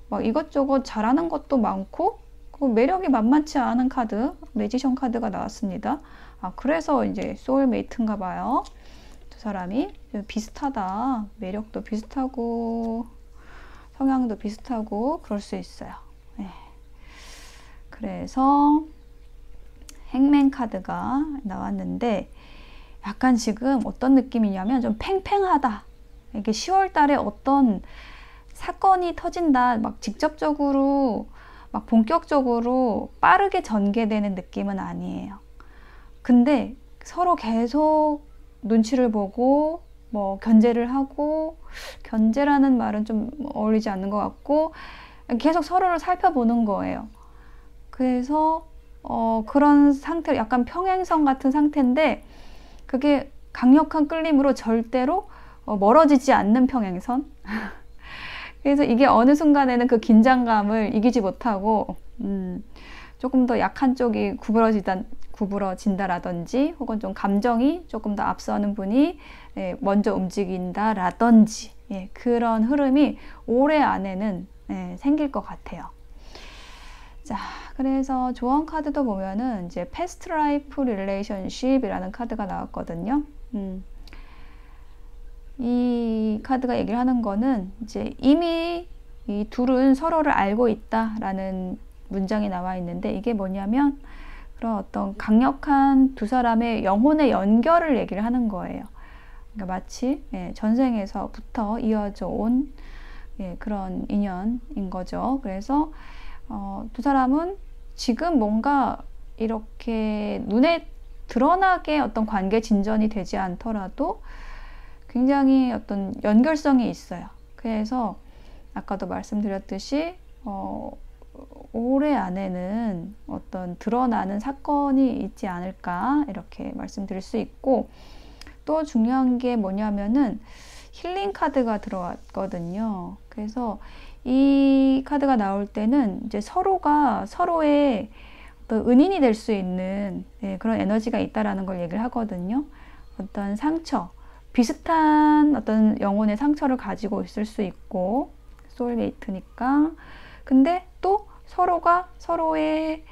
막 이것저것 잘하는 것도 많고, 그 매력이 만만치 않은 카드, 매지션 카드가 나왔습니다. 그래서 이제 소울메이트인가 봐요. 두 사람이 비슷하다. 매력도 비슷하고, 성향도 비슷하고, 그럴 수 있어요. 네. 그래서 행맨 카드가 나왔는데, 약간 지금 어떤 느낌이냐면 좀 팽팽하다. 이게 10월 달에 어떤 사건이 터진다. 막 직접적으로, 막 본격적으로 빠르게 전개되는 느낌은 아니에요. 근데 서로 계속 눈치를 보고, 뭐 견제를 하고, 견제라는 말은 좀 어울리지 않는 것 같고, 계속 서로를 살펴보는 거예요. 그래서 그런 상태, 약간 평행선 같은 상태인데, 그게 강력한 끌림으로 절대로 멀어지지 않는 평행선. 그래서 이게 어느 순간에는 그 긴장감을 이기지 못하고 조금 더 약한 쪽이 구부러진다라든지, 혹은 좀 감정이 조금 더 앞서는 분이 먼저 움직인다라든지, 그런 흐름이 올해 안에는 생길 것 같아요. 자, 그래서 조언 카드도 보면은 이제 Past Life Relationship이라는 카드가 나왔거든요. 이 카드가 얘기를 하는 거는 이제 이미 이 둘은 서로를 알고 있다라는 문장이 나와 있는데, 이게 뭐냐면 그런 어떤 강력한 두 사람의 영혼의 연결을 얘기를 하는 거예요. 그러니까 마치 전생에서부터 이어져 온 그런 인연인 거죠. 그래서 두 사람은 지금 뭔가 이렇게 눈에 드러나게 어떤 관계 진전이 되지 않더라도 굉장히 어떤 연결성이 있어요. 그래서 아까도 말씀드렸듯이 올해 안에는 어떤 드러나는 사건이 있지 않을까, 이렇게 말씀드릴 수 있고, 또 중요한 게 뭐냐면은 힐링 카드가 들어왔거든요. 그래서 이 카드가 나올 때는 이제 서로가 서로의 어떤 은인이 될 수 있는 그런 에너지가 있다라는 걸 얘기를 하거든요. 어떤 상처, 비슷한 어떤 영혼의 상처를 가지고 있을 수 있고, 소울메이트니까. 근데 또 서로가 서로의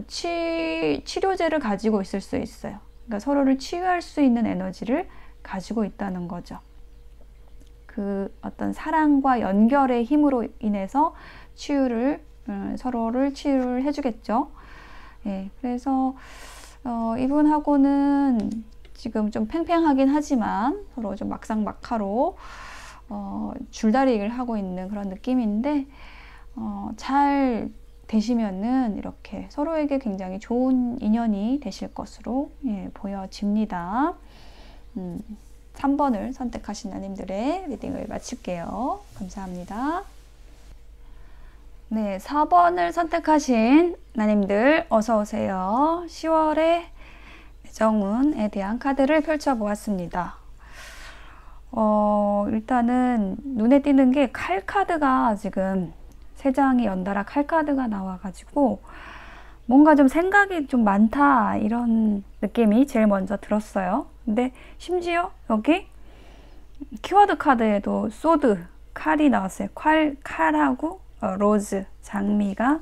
치료제를 가지고 있을 수 있어요. 그러니까 서로를 치유할 수 있는 에너지를 가지고 있다는 거죠. 그 어떤 사랑과 연결의 힘으로 인해서 서로를 치유를 해주겠죠. 그래서 이분하고는 지금 좀 팽팽하긴 하지만 서로 좀 막상막하로 줄다리기를 하고 있는 그런 느낌인데, 잘 되시면은 이렇게 서로에게 굉장히 좋은 인연이 되실 것으로 보여집니다. 3번을 선택하신 나님들의 리딩을 마칠게요. 감사합니다. 네, 4번을 선택하신 나님들 어서 오세요. 10월의 애정운에 대한 카드를 펼쳐보았습니다. 일단은 눈에 띄는 게 칼 카드가 지금 3장이 연달아 칼 카드가 나와가지고 뭔가 좀 생각이 좀 많다, 이런 느낌이 제일 먼저 들었어요. 근데 심지어 여기 키워드 카드에도 소드, 칼이 나왔어요. 칼하고 로즈, 장미가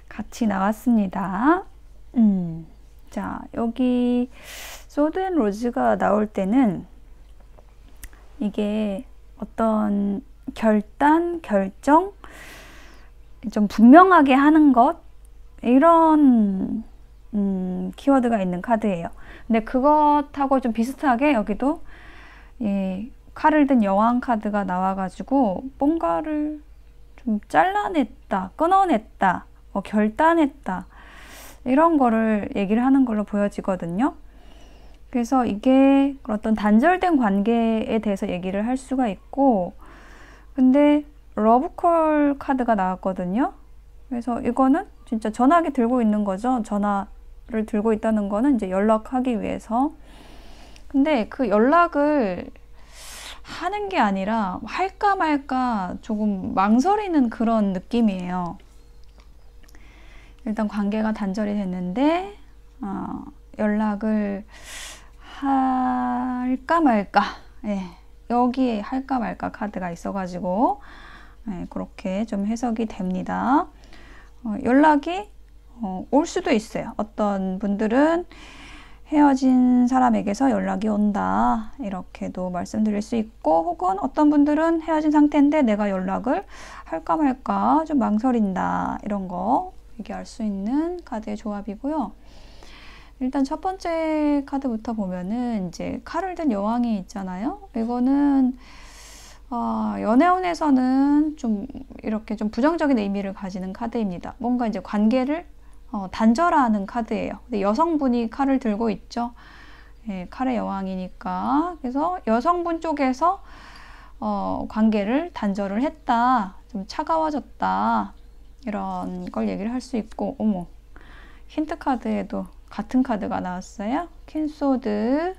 같이 나왔습니다. 자, 여기 소드 앤 로즈가 나올 때는 이게 어떤 결단, 결정, 좀 분명하게 하는 것, 이런 키워드가 있는 카드예요. 근데 그것하고 좀 비슷하게 여기도 이 칼을 든 여왕 카드가 나와가지고 뭔가를 좀 잘라냈다, 끊어냈다, 결단했다, 이런 거를 얘기를 하는 걸로 보여지거든요. 그래서 이게 어떤 단절된 관계에 대해서 얘기를 할 수가 있고, 근데 러브콜 카드가 나왔거든요. 그래서 이거는 진짜 전화기 들고 있는 거죠. 전화를 들고 있다는 거는 이제 연락하기 위해서. 근데 그 연락을 하는 게 아니라 할까 말까 조금 망설이는 그런 느낌이에요. 일단 관계가 단절이 됐는데 연락을 할까 말까, 예, 여기에 할까 말까 카드가 있어가지고 그렇게 좀 해석이 됩니다. 연락이 올 수도 있어요. 어떤 분들은 헤어진 사람에게서 연락이 온다, 이렇게도 말씀드릴 수 있고, 혹은 어떤 분들은 헤어진 상태인데 내가 연락을 할까 말까 좀 망설인다, 이런 거 얘기할 수 있는 카드의 조합이고요. 일단 첫 번째 카드부터 보면은 이제 칼을 든 여왕이 있잖아요. 이거는 연애운에서는 좀 이렇게 좀 부정적인 의미를 가지는 카드입니다. 뭔가 이제 관계를 단절하는 카드예요. 근데 여성분이 칼을 들고 있죠. 예, 칼의 여왕이니까. 그래서 여성분 쪽에서 관계를 단절을 했다, 좀 차가워졌다, 이런 걸 얘기를 할 수 있고, 어머, 힌트 카드에도 같은 카드가 나왔어요. 퀸소드,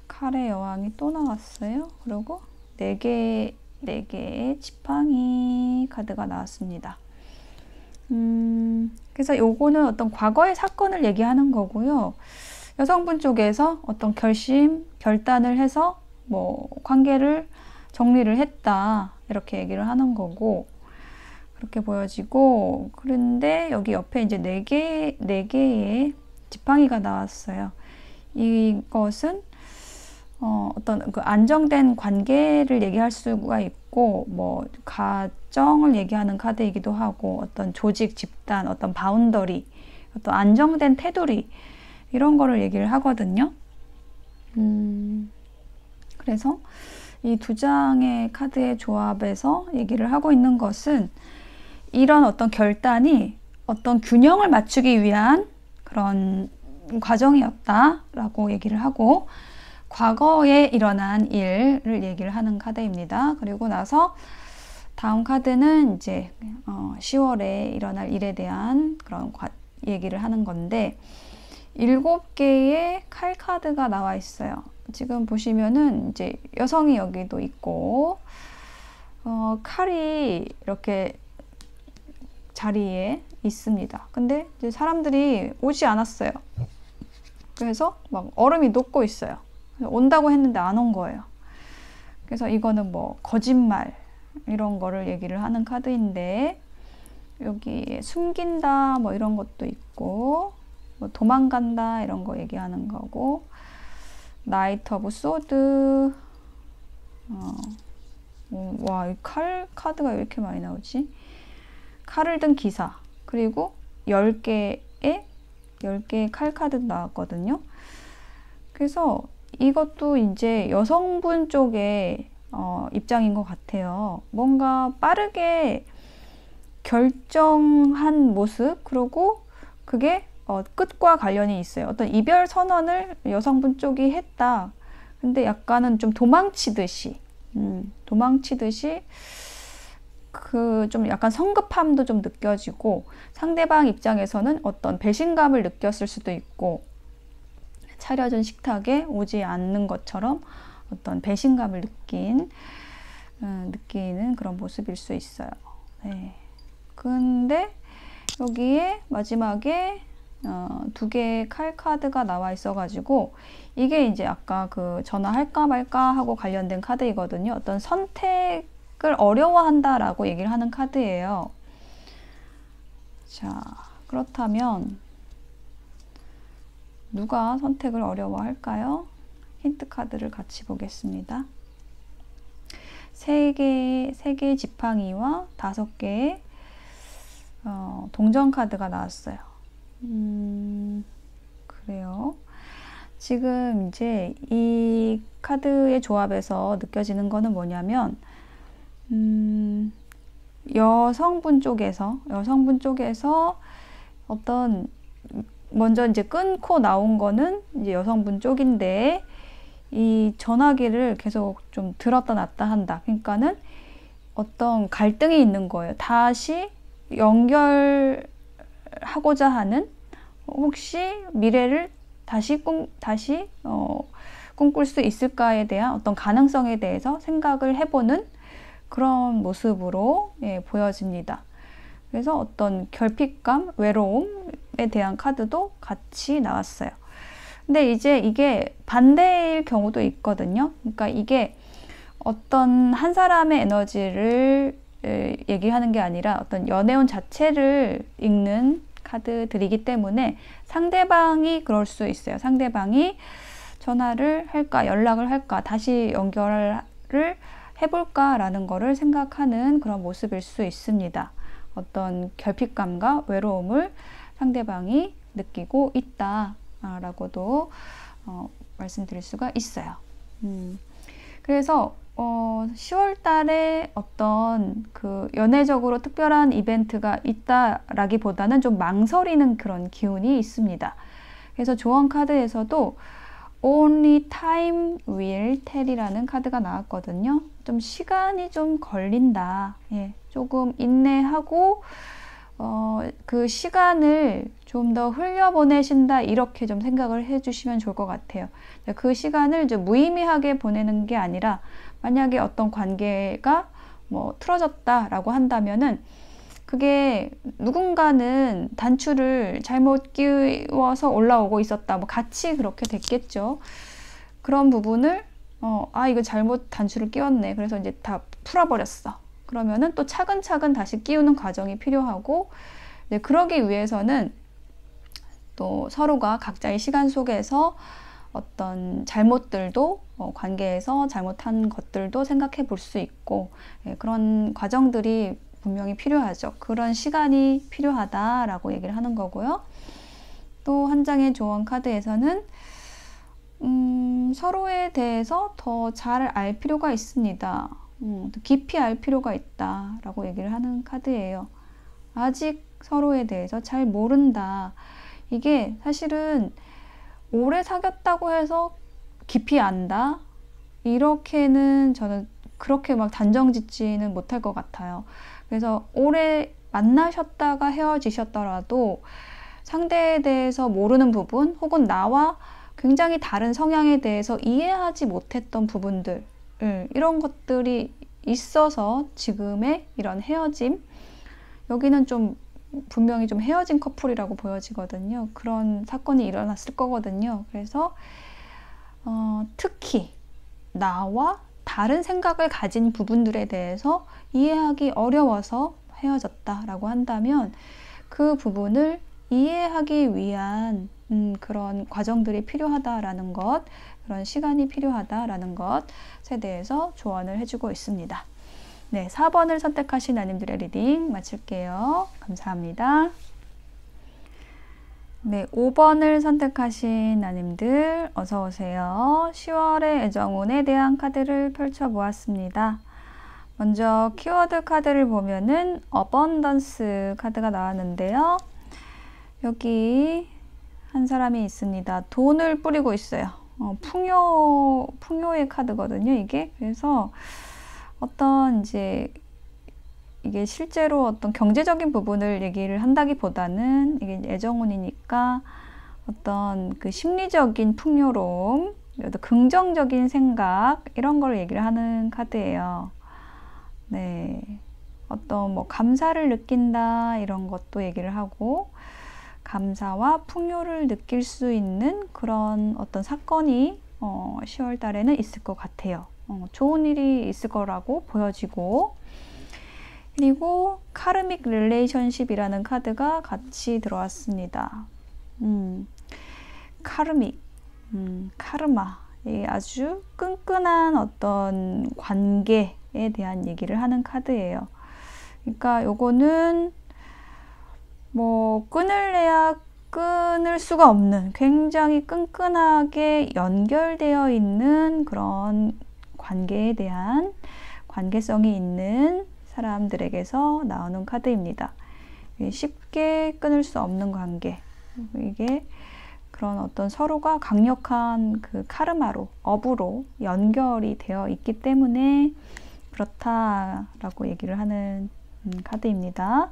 칼의 여왕이 또 나왔어요. 그리고 4개의 지팡이 카드가 나왔습니다. 그래서 요거는 어떤 과거의 사건을 얘기하는 거고요. 여성분 쪽에서 어떤 결단을 해서 뭐 관계를 정리를 했다, 이렇게 얘기를 하는 거고, 그렇게 보여지고, 그런데 여기 옆에 이제 4개의 지팡이가 나왔어요. 이것은 어떤 그 안정된 관계를 얘기할 수가 있고, 뭐 가정을 얘기하는 카드이기도 하고, 어떤 조직, 집단, 어떤 바운더리, 어떤 안정된 테두리, 이런 거를 얘기를 하거든요. 그래서 이 2장의 카드의 조합에서 얘기를 하고 있는 것은 이런 어떤 결단이 어떤 균형을 맞추기 위한 그런 과정이었다라고 얘기를 하고, 과거에 일어난 일을 얘기를 하는 카드입니다. 그리고 나서 다음 카드는 이제 10월에 일어날 일에 대한 그런 얘기를 하는 건데, 7개의 칼 카드가 나와 있어요. 지금 보시면은 이제 여성이 여기도 있고, 칼이 이렇게 자리에 있습니다. 근데 이제 사람들이 오지 않았어요. 그래서 막 얼음이 녹고 있어요. 온다고 했는데 안 온 거예요. 그래서 이거는 뭐 거짓말, 이런 거를 얘기를 하는 카드인데, 여기 숨긴다 뭐 이런 것도 있고, 뭐 도망간다 이런 거 얘기하는 거고, 나이트 오브 소드, 와, 이 칼 카드가 왜 이렇게 많이 나오지? 칼을 든 기사, 그리고 10개의 칼 카드 나왔거든요. 그래서 이것도 이제 여성분 쪽의 입장인 것 같아요. 뭔가 빠르게 결정한 모습, 그리고 그게 끝과 관련이 있어요. 어떤 이별 선언을 여성분 쪽이 했다. 근데 약간은 좀 도망치듯이 그 좀 약간 성급함도 좀 느껴지고, 상대방 입장에서는 어떤 배신감을 느꼈을 수도 있고, 차려진 식탁에 오지 않는 것처럼 어떤 배신감을 느끼는 그런 모습일 수 있어요. 네. 근데 여기에 마지막에 2개의 칼 카드가 나와 있어가지고, 이게 이제 아까 그 전화할까 말까 하고 관련된 카드이거든요. 어떤 선택을 어려워한다라고 얘기를 하는 카드예요. 자, 그렇다면 누가 선택을 어려워할까요? 힌트 카드를 같이 보겠습니다. 3개의 지팡이와 5개의 동전 카드가 나왔어요. 그래요. 지금 이제 이 카드의 조합에서 느껴지는 거는 뭐냐면, 여성분 쪽에서 어떤 먼저 이제 끊고 나온 거는 이제 여성분 쪽인데 이 전화기를 계속 좀 들었다 놨다 한다. 그러니까는 어떤 갈등이 있는 거예요. 다시 연결하고자 하는, 혹시 미래를 다시 꿈꿀 수 있을까에 대한 어떤 가능성에 대해서 생각을 해보는 그런 모습으로 보여집니다. 그래서 어떤 결핍감, 외로움에 대한 카드도 같이 나왔어요. 근데 이제 이게 반대일 경우도 있거든요. 그러니까 이게 어떤 한 사람의 에너지를 얘기하는 게 아니라 어떤 연애운 자체를 읽는 카드들이기 때문에 상대방이 그럴 수 있어요. 상대방이 전화를 할까, 연락을 할까, 다시 연결을 해볼까 라는 거를 생각하는 그런 모습일 수 있습니다. 어떤 결핍감과 외로움을 상대방이 느끼고 있다 라고도 말씀드릴 수가 있어요. 그래서 10월 달에 어떤 그 연애적으로 특별한 이벤트가 있다라기보다는 좀 망설이는 그런 기운이 있습니다. 그래서 조언 카드에서도 Only Time Will Tell이라는 카드가 나왔거든요. 좀 시간이 좀 걸린다. 조금 인내하고 그 시간을 좀 더 흘려보내신다, 이렇게 좀 생각을 해주시면 좋을 것 같아요. 그 시간을 좀 무의미하게 보내는 게 아니라, 만약에 어떤 관계가 뭐 틀어졌다라고 한다면은 그게 누군가는 단추를 잘못 끼워서 올라오고 있었다, 뭐 같이 그렇게 됐겠죠. 그런 부분을 이거 잘못 단추를 끼웠네, 그래서 이제 다 풀어버렸어. 그러면은 또 차근차근 다시 끼우는 과정이 필요하고, 그러기 위해서는 또 서로가 각자의 시간 속에서 어떤 잘못들도, 관계에서 잘못한 것들도 생각해 볼 수 있고, 그런 과정들이 분명히 필요하죠. 그런 시간이 필요하다라고 얘기를 하는 거고요. 또 한 장의 조언 카드에서는 서로에 대해서 더 잘 알 필요가 있습니다. 더 깊이 알 필요가 있다라고 얘기를 하는 카드예요. 아직 서로에 대해서 잘 모른다. 이게 사실은 오래 사귀었다고 해서 깊이 안다, 이렇게는 저는 그렇게 막 단정 짓지는 못할 것 같아요. 그래서 오래 만나셨다가 헤어지셨더라도 상대에 대해서 모르는 부분, 혹은 나와 굉장히 다른 성향에 대해서 이해하지 못했던 부분들, 이런 것들이 있어서 지금의 이런 헤어짐, 여기는 좀 분명히 좀 헤어진 커플이라고 보여지거든요. 그런 사건이 일어났을 거거든요. 그래서 특히 나와 다른 생각을 가진 부분들에 대해서 이해하기 어려워서 헤어졌다라고 한다면, 그 부분을 이해하기 위한 그런 과정들이 필요하다라는 것, 그런 시간이 필요하다라는 것에 대해서 조언을 해주고 있습니다. 네, 4번을 선택하신 나님들의 리딩 마칠게요. 감사합니다. 네, 5번을 선택하신 나님들 어서 오세요. 10월의 애정운에 대한 카드를 펼쳐보았습니다. 먼저 키워드 카드를 보면은 어번던스 카드가 나왔는데요. 여기 한 사람이 있습니다. 돈을 뿌리고 있어요. 풍요의 카드거든요, 이게. 그래서 어떤 이제 이게 실제로 어떤 경제적인 부분을 얘기를 한다기보다는 이게 애정운이니까 어떤 그 심리적인 풍요로움, 긍정적인 생각, 이런 걸 얘기를 하는 카드예요. 네, 어떤 뭐 감사를 느낀다, 이런 것도 얘기를 하고, 감사와 풍요를 느낄 수 있는 그런 어떤 사건이 10월 달에는 있을 것 같아요. 좋은 일이 있을 거라고 보여지고, 그리고 카르믹 릴레이션십이라는 카드가 같이 들어왔습니다. 카르믹, 카르마, 아주 끈끈한 어떤 관계에 대한 얘기를 하는 카드예요. 그러니까 요거는 뭐 끊을래야 끊을 수가 없는, 굉장히 끈끈하게 연결되어 있는 그런 관계에 대한, 관계성이 있는 사람들에게서 나오는 카드입니다. 쉽게 끊을 수 없는 관계. 이게 그런 어떤 서로가 강력한 그 카르마로, 업으로 연결이 되어 있기 때문에 그렇다라고 얘기를 하는 카드입니다.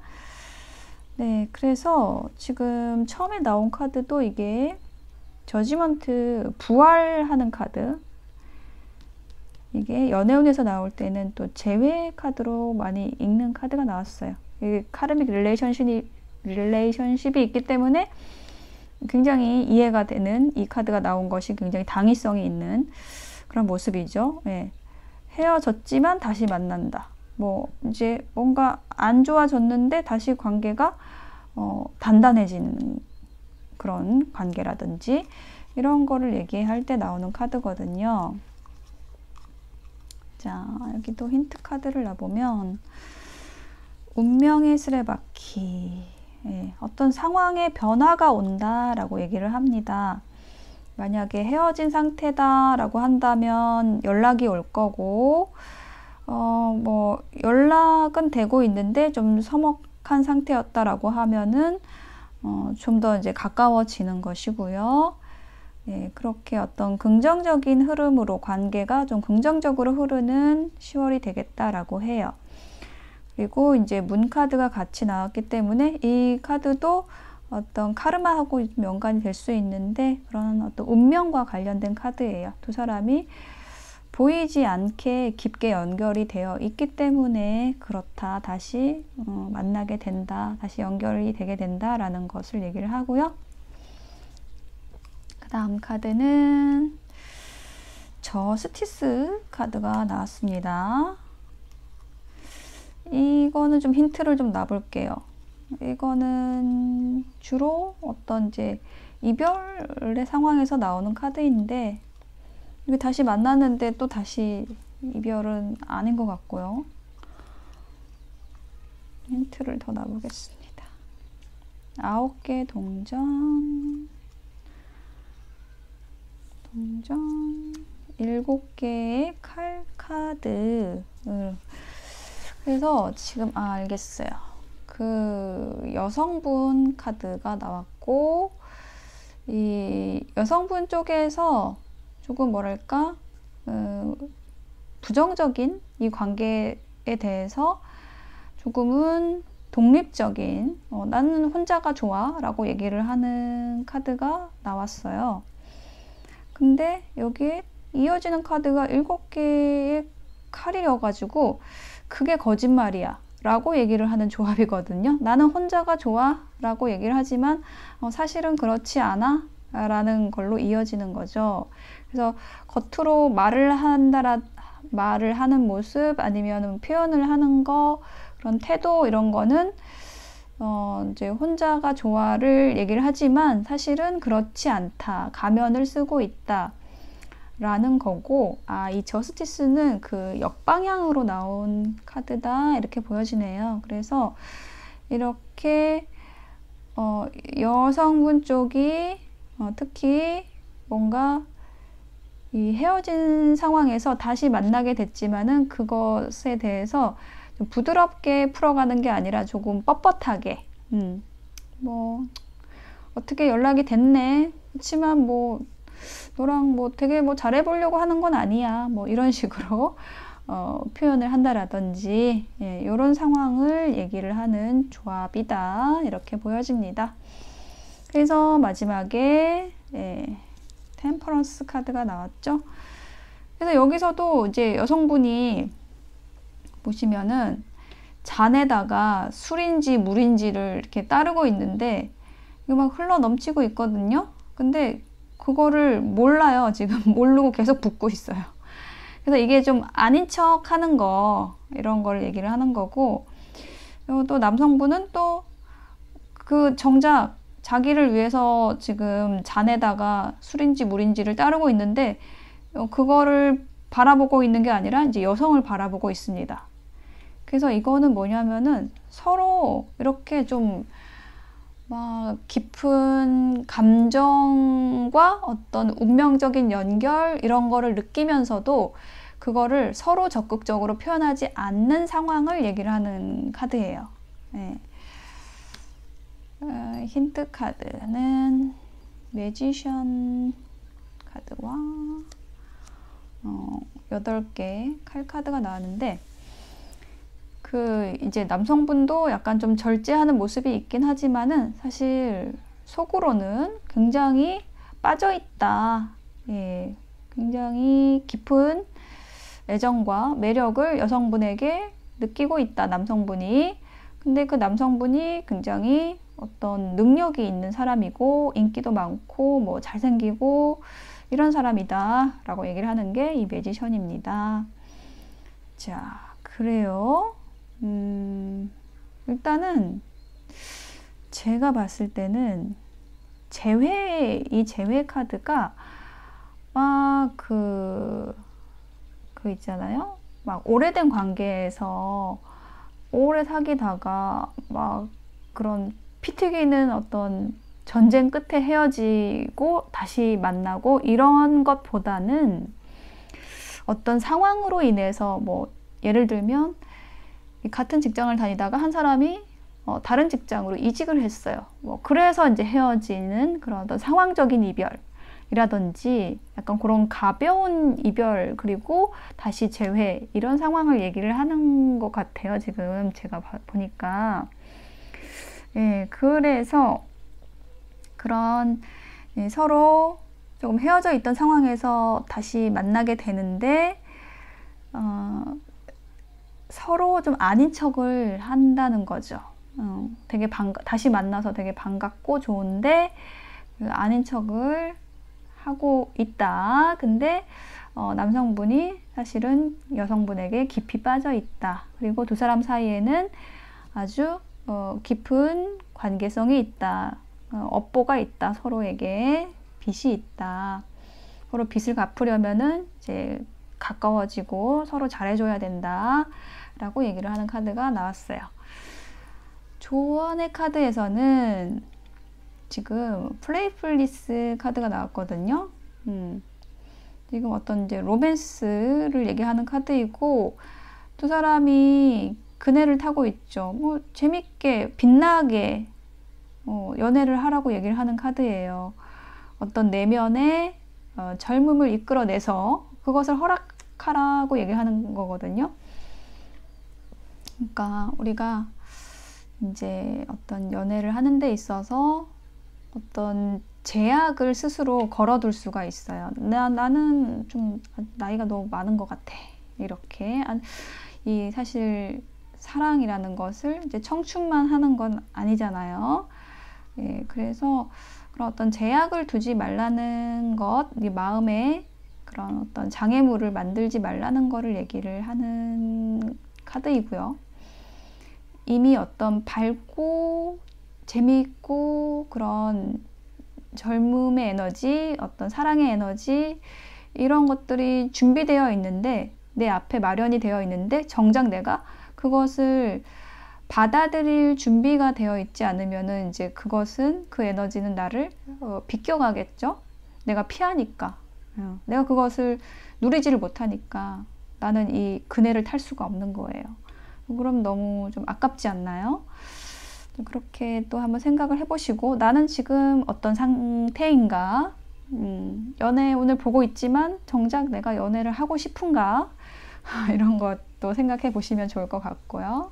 네, 그래서 지금 처음에 나온 카드도 이게 저지먼트, 부활하는 카드. 이게 연애운에서 나올 때는 또 재회 카드로 많이 읽는 카드가 나왔어요. 이게 카르믹 릴레이션십이 있기 때문에 굉장히 이해가 되는 이 카드가 나온 것이 굉장히 당위성이 있는 그런 모습이죠. 예. 헤어졌지만 다시 만난다. 뭐 이제 뭔가 안 좋아졌는데 다시 관계가 단단해지는 그런 관계라든지 이런 거를 얘기할 때 나오는 카드거든요. 자, 여기도 힌트 카드를 놔보면 운명의 수레바퀴. 예, 어떤 상황에 변화가 온다라고 얘기를 합니다. 만약에 헤어진 상태다라고 한다면 연락이 올 거고, 뭐 연락은 되고 있는데 좀 서먹한 상태였다라고 하면은 좀 더 이제 가까워지는 것이고요. 예, 그렇게 어떤 긍정적인 흐름으로 관계가 좀 긍정적으로 흐르는 10월이 되겠다라고 해요. 그리고 이제 문 카드가 같이 나왔기 때문에 이 카드도 어떤 카르마하고 연관이 될 수 있는데 그런 어떤 운명과 관련된 카드예요. 두 사람이 보이지 않게 깊게 연결이 되어 있기 때문에 그렇다. 다시 만나게 된다. 다시 연결이 되게 된다라는 것을 얘기를 하고요. 그 다음 카드는 저스티스 카드가 나왔습니다. 이거는 좀 힌트를 좀 놔볼게요. 이거는 주로 어떤 이제 이별의 상황에서 나오는 카드인데 이게 다시 만났는데 또 다시 이별은 아닌 것 같고요. 힌트를 더 놔보겠습니다. 9개 동전 7개의 칼 카드. 그래서 지금 알겠어요. 그 여성분 카드가 나왔고 이 여성분 쪽에서 조금 뭐랄까 부정적인 이 관계에 대해서 조금은 독립적인 나는 혼자가 좋아 라고 얘기를 하는 카드가 나왔어요. 근데 여기에 이어지는 카드가 7개의 칼이어가지고 그게 거짓말이야 라고 얘기를 하는 조합이거든요. 나는 혼자가 좋아 라고 얘기를 하지만 사실은 그렇지 않아 라는 걸로 이어지는 거죠. 그래서 겉으로 말을 하는 모습 아니면 표현을 하는 거 그런 태도 이런 거는 이제 혼자가 좋아를 얘기를 하지만 사실은 그렇지 않다. 가면을 쓰고 있다. 라는 거고, 이 저스티스는 그 역방향으로 나온 카드다. 이렇게 보여지네요. 그래서 이렇게, 여성분 쪽이, 특히 뭔가 이 헤어진 상황에서 다시 만나게 됐지만은 그것에 대해서 좀 부드럽게 풀어가는 게 아니라 조금 뻣뻣하게, 뭐, 어떻게 연락이 됐네. 그렇지만 뭐, 너랑 뭐 되게 뭐 잘해보려고 하는 건 아니야. 뭐 이런 식으로 표현을 한다라든지 예, 이런 상황을 얘기를 하는 조합이다. 이렇게 보여집니다. 그래서 마지막에 템퍼런스 카드가 나왔죠. 그래서 여기서도 이제 여성분이 보시면은 잔에다가 술인지 물인지를 이렇게 따르고 있는데 이거 막 흘러 넘치고 있거든요. 근데 그거를 몰라요. 지금 모르고 계속 붓고 있어요. 그래서 이게 좀 아닌 척 하는 거 이런 걸 얘기를 하는 거고 그리고 또 남성분은 또 그 정작 자기를 위해서 지금 잔에다가 술인지 물인지를 따르고 있는데 그거를 바라보고 있는 게 아니라 이제 여성을 바라보고 있습니다. 그래서 이거는 뭐냐면은 서로 이렇게 좀 막 깊은 감정과 어떤 운명적인 연결 이런 거를 느끼면서도 그거를 서로 적극적으로 표현하지 않는 상황을 얘기를 하는 카드예요. 네. 힌트 카드는 매지션 카드와 8개 칼 카드가 나왔는데, 이제 남성분도 약간 좀 절제하는 모습이 있긴 하지만은 사실 속으로는 굉장히 빠져있다. 예, 굉장히 깊은 애정과 매력을 여성분에게 느끼고 있다, 남성분이. 근데 그 남성분이 굉장히 어떤 능력이 있는 사람이고 인기도 많고 뭐 잘생기고 이런 사람이다 라고 얘기를 하는 게 이 매지션입니다. 자, 그래요. 일단은 제가 봤을 때는 이 재회 카드가 막 있잖아요. 막 오래된 관계에서 오래 사귀다가 막 그런 피 튀기는 어떤 전쟁 끝에 헤어지고 다시 만나고 이런 것보다는 어떤 상황으로 인해서 뭐 예를 들면 같은 직장을 다니다가 한 사람이 다른 직장으로 이직을 했어요. 뭐 그래서 이제 헤어지는 그런 어떤 상황적인 이별이라든지 약간 그런 가벼운 이별 그리고 다시 재회 이런 상황을 얘기를 하는 것 같아요. 지금 제가 보니까. 예, 그래서 그런 서로 조금 헤어져 있던 상황에서 다시 만나게 되는데 서로 좀 아닌 척을 한다는 거죠. 되게 다시 만나서 되게 반갑고 좋은데 아닌 척을 하고 있다. 근데 남성분이 사실은 여성분에게 깊이 빠져 있다. 그리고 두 사람 사이에는 아주 깊은 관계성이 있다. 업보가 있다. 서로에게 빚이 있다. 서로 빚을 갚으려면은 이제 가까워지고 서로 잘해줘야 된다. 라고 얘기를 하는 카드가 나왔어요. 조언의 카드에서는 지금 플레이풀리스 카드가 나왔거든요. 지금 어떤 이제 로맨스를 얘기하는 카드이고, 두 사람이 그네를 타고 있죠. 뭐 재밌게 빛나게 연애를 하라고 얘기를 하는 카드예요. 어떤 내면의 젊음을 이끌어내서 그것을 허락하라고 얘기하는 거거든요. 그러니까 우리가 이제 어떤 연애를 하는 데 있어서 어떤 제약을 스스로 걸어둘 수가 있어요. 나는 좀 나이가 너무 많은 것 같아. 이렇게. 사실 사랑이라는 것을 이제 청춘만 하는 건 아니잖아요. 예, 그래서 그런 어떤 제약을 두지 말라는 것, 이 마음에 그런 어떤 장애물을 만들지 말라는 거를 얘기를 하는 카드이고요. 이미 어떤 밝고 재미있고 그런 젊음의 에너지, 어떤 사랑의 에너지 이런 것들이 준비되어 있는데, 내 앞에 마련이 되어 있는데 정작 내가 그것을 받아들일 준비가 되어 있지 않으면은 이제 그것은, 그 에너지는 나를 비껴가겠죠. 내가 피하니까. 내가 그것을 누리지를 못하니까 나는 이 그네를 탈 수가 없는 거예요. 그럼 너무 좀 아깝지 않나요? 그렇게 또 한번 생각을 해보시고, 나는 지금 어떤 상태인가? 연애 오늘 보고 있지만 정작 내가 연애를 하고 싶은가? 이런 것도 생각해 보시면 좋을 것 같고요.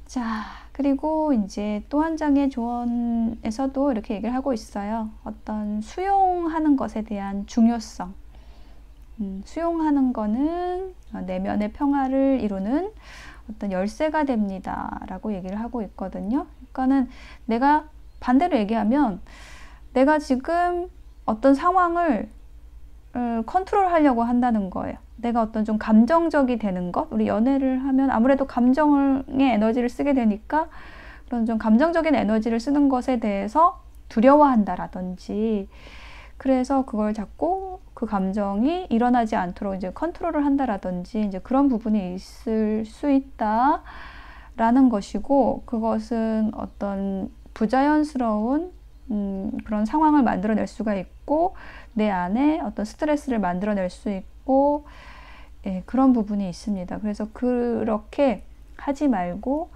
자, 그리고 이제 또 한 장의 조언에서도 이렇게 얘기를 하고 있어요. 어떤 수용하는 것에 대한 중요성. 수용하는 거는 내면의 평화를 이루는 어떤 열쇠가 됩니다. 라고 얘기를 하고 있거든요. 그러니까는 내가 반대로 얘기하면 내가 지금 어떤 상황을 컨트롤 하려고 한다는 거예요. 내가 어떤 좀 감정적이 되는 것, 우리 연애를 하면 아무래도 감정의 에너지를 쓰게 되니까 그런 좀 감정적인 에너지를 쓰는 것에 대해서 두려워한다라든지, 그래서 그걸 자꾸 그 감정이 일어나지 않도록 이제 컨트롤을 한다라든지 이제 그런 부분이 있을 수 있다라는 것이고, 그것은 어떤 부자연스러운 그런 상황을 만들어낼 수가 있고, 내 안에 어떤 스트레스를 만들어낼 수 있고, 예, 그런 부분이 있습니다. 그래서 그렇게 하지 말고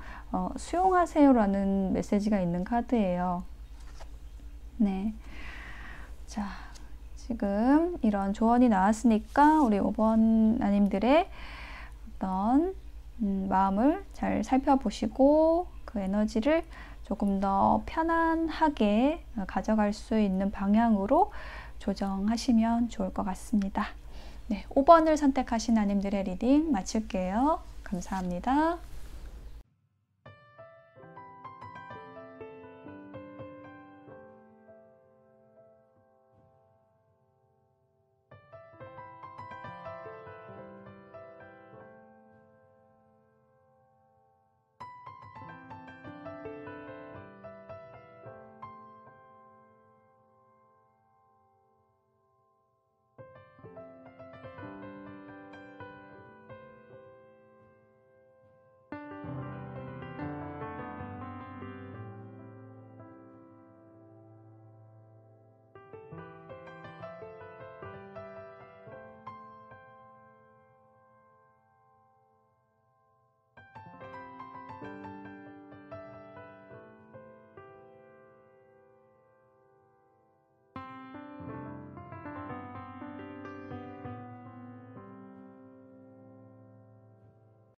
수용하세요라는 메시지가 있는 카드예요. 네. 자, 지금 이런 조언이 나왔으니까 우리 5번 나님들의 어떤 마음을 잘 살펴보시고 그 에너지를 조금 더 편안하게 가져갈 수 있는 방향으로 조정하시면 좋을 것 같습니다. 네, 5번을 선택하신 나님들의 리딩 마칠게요. 감사합니다.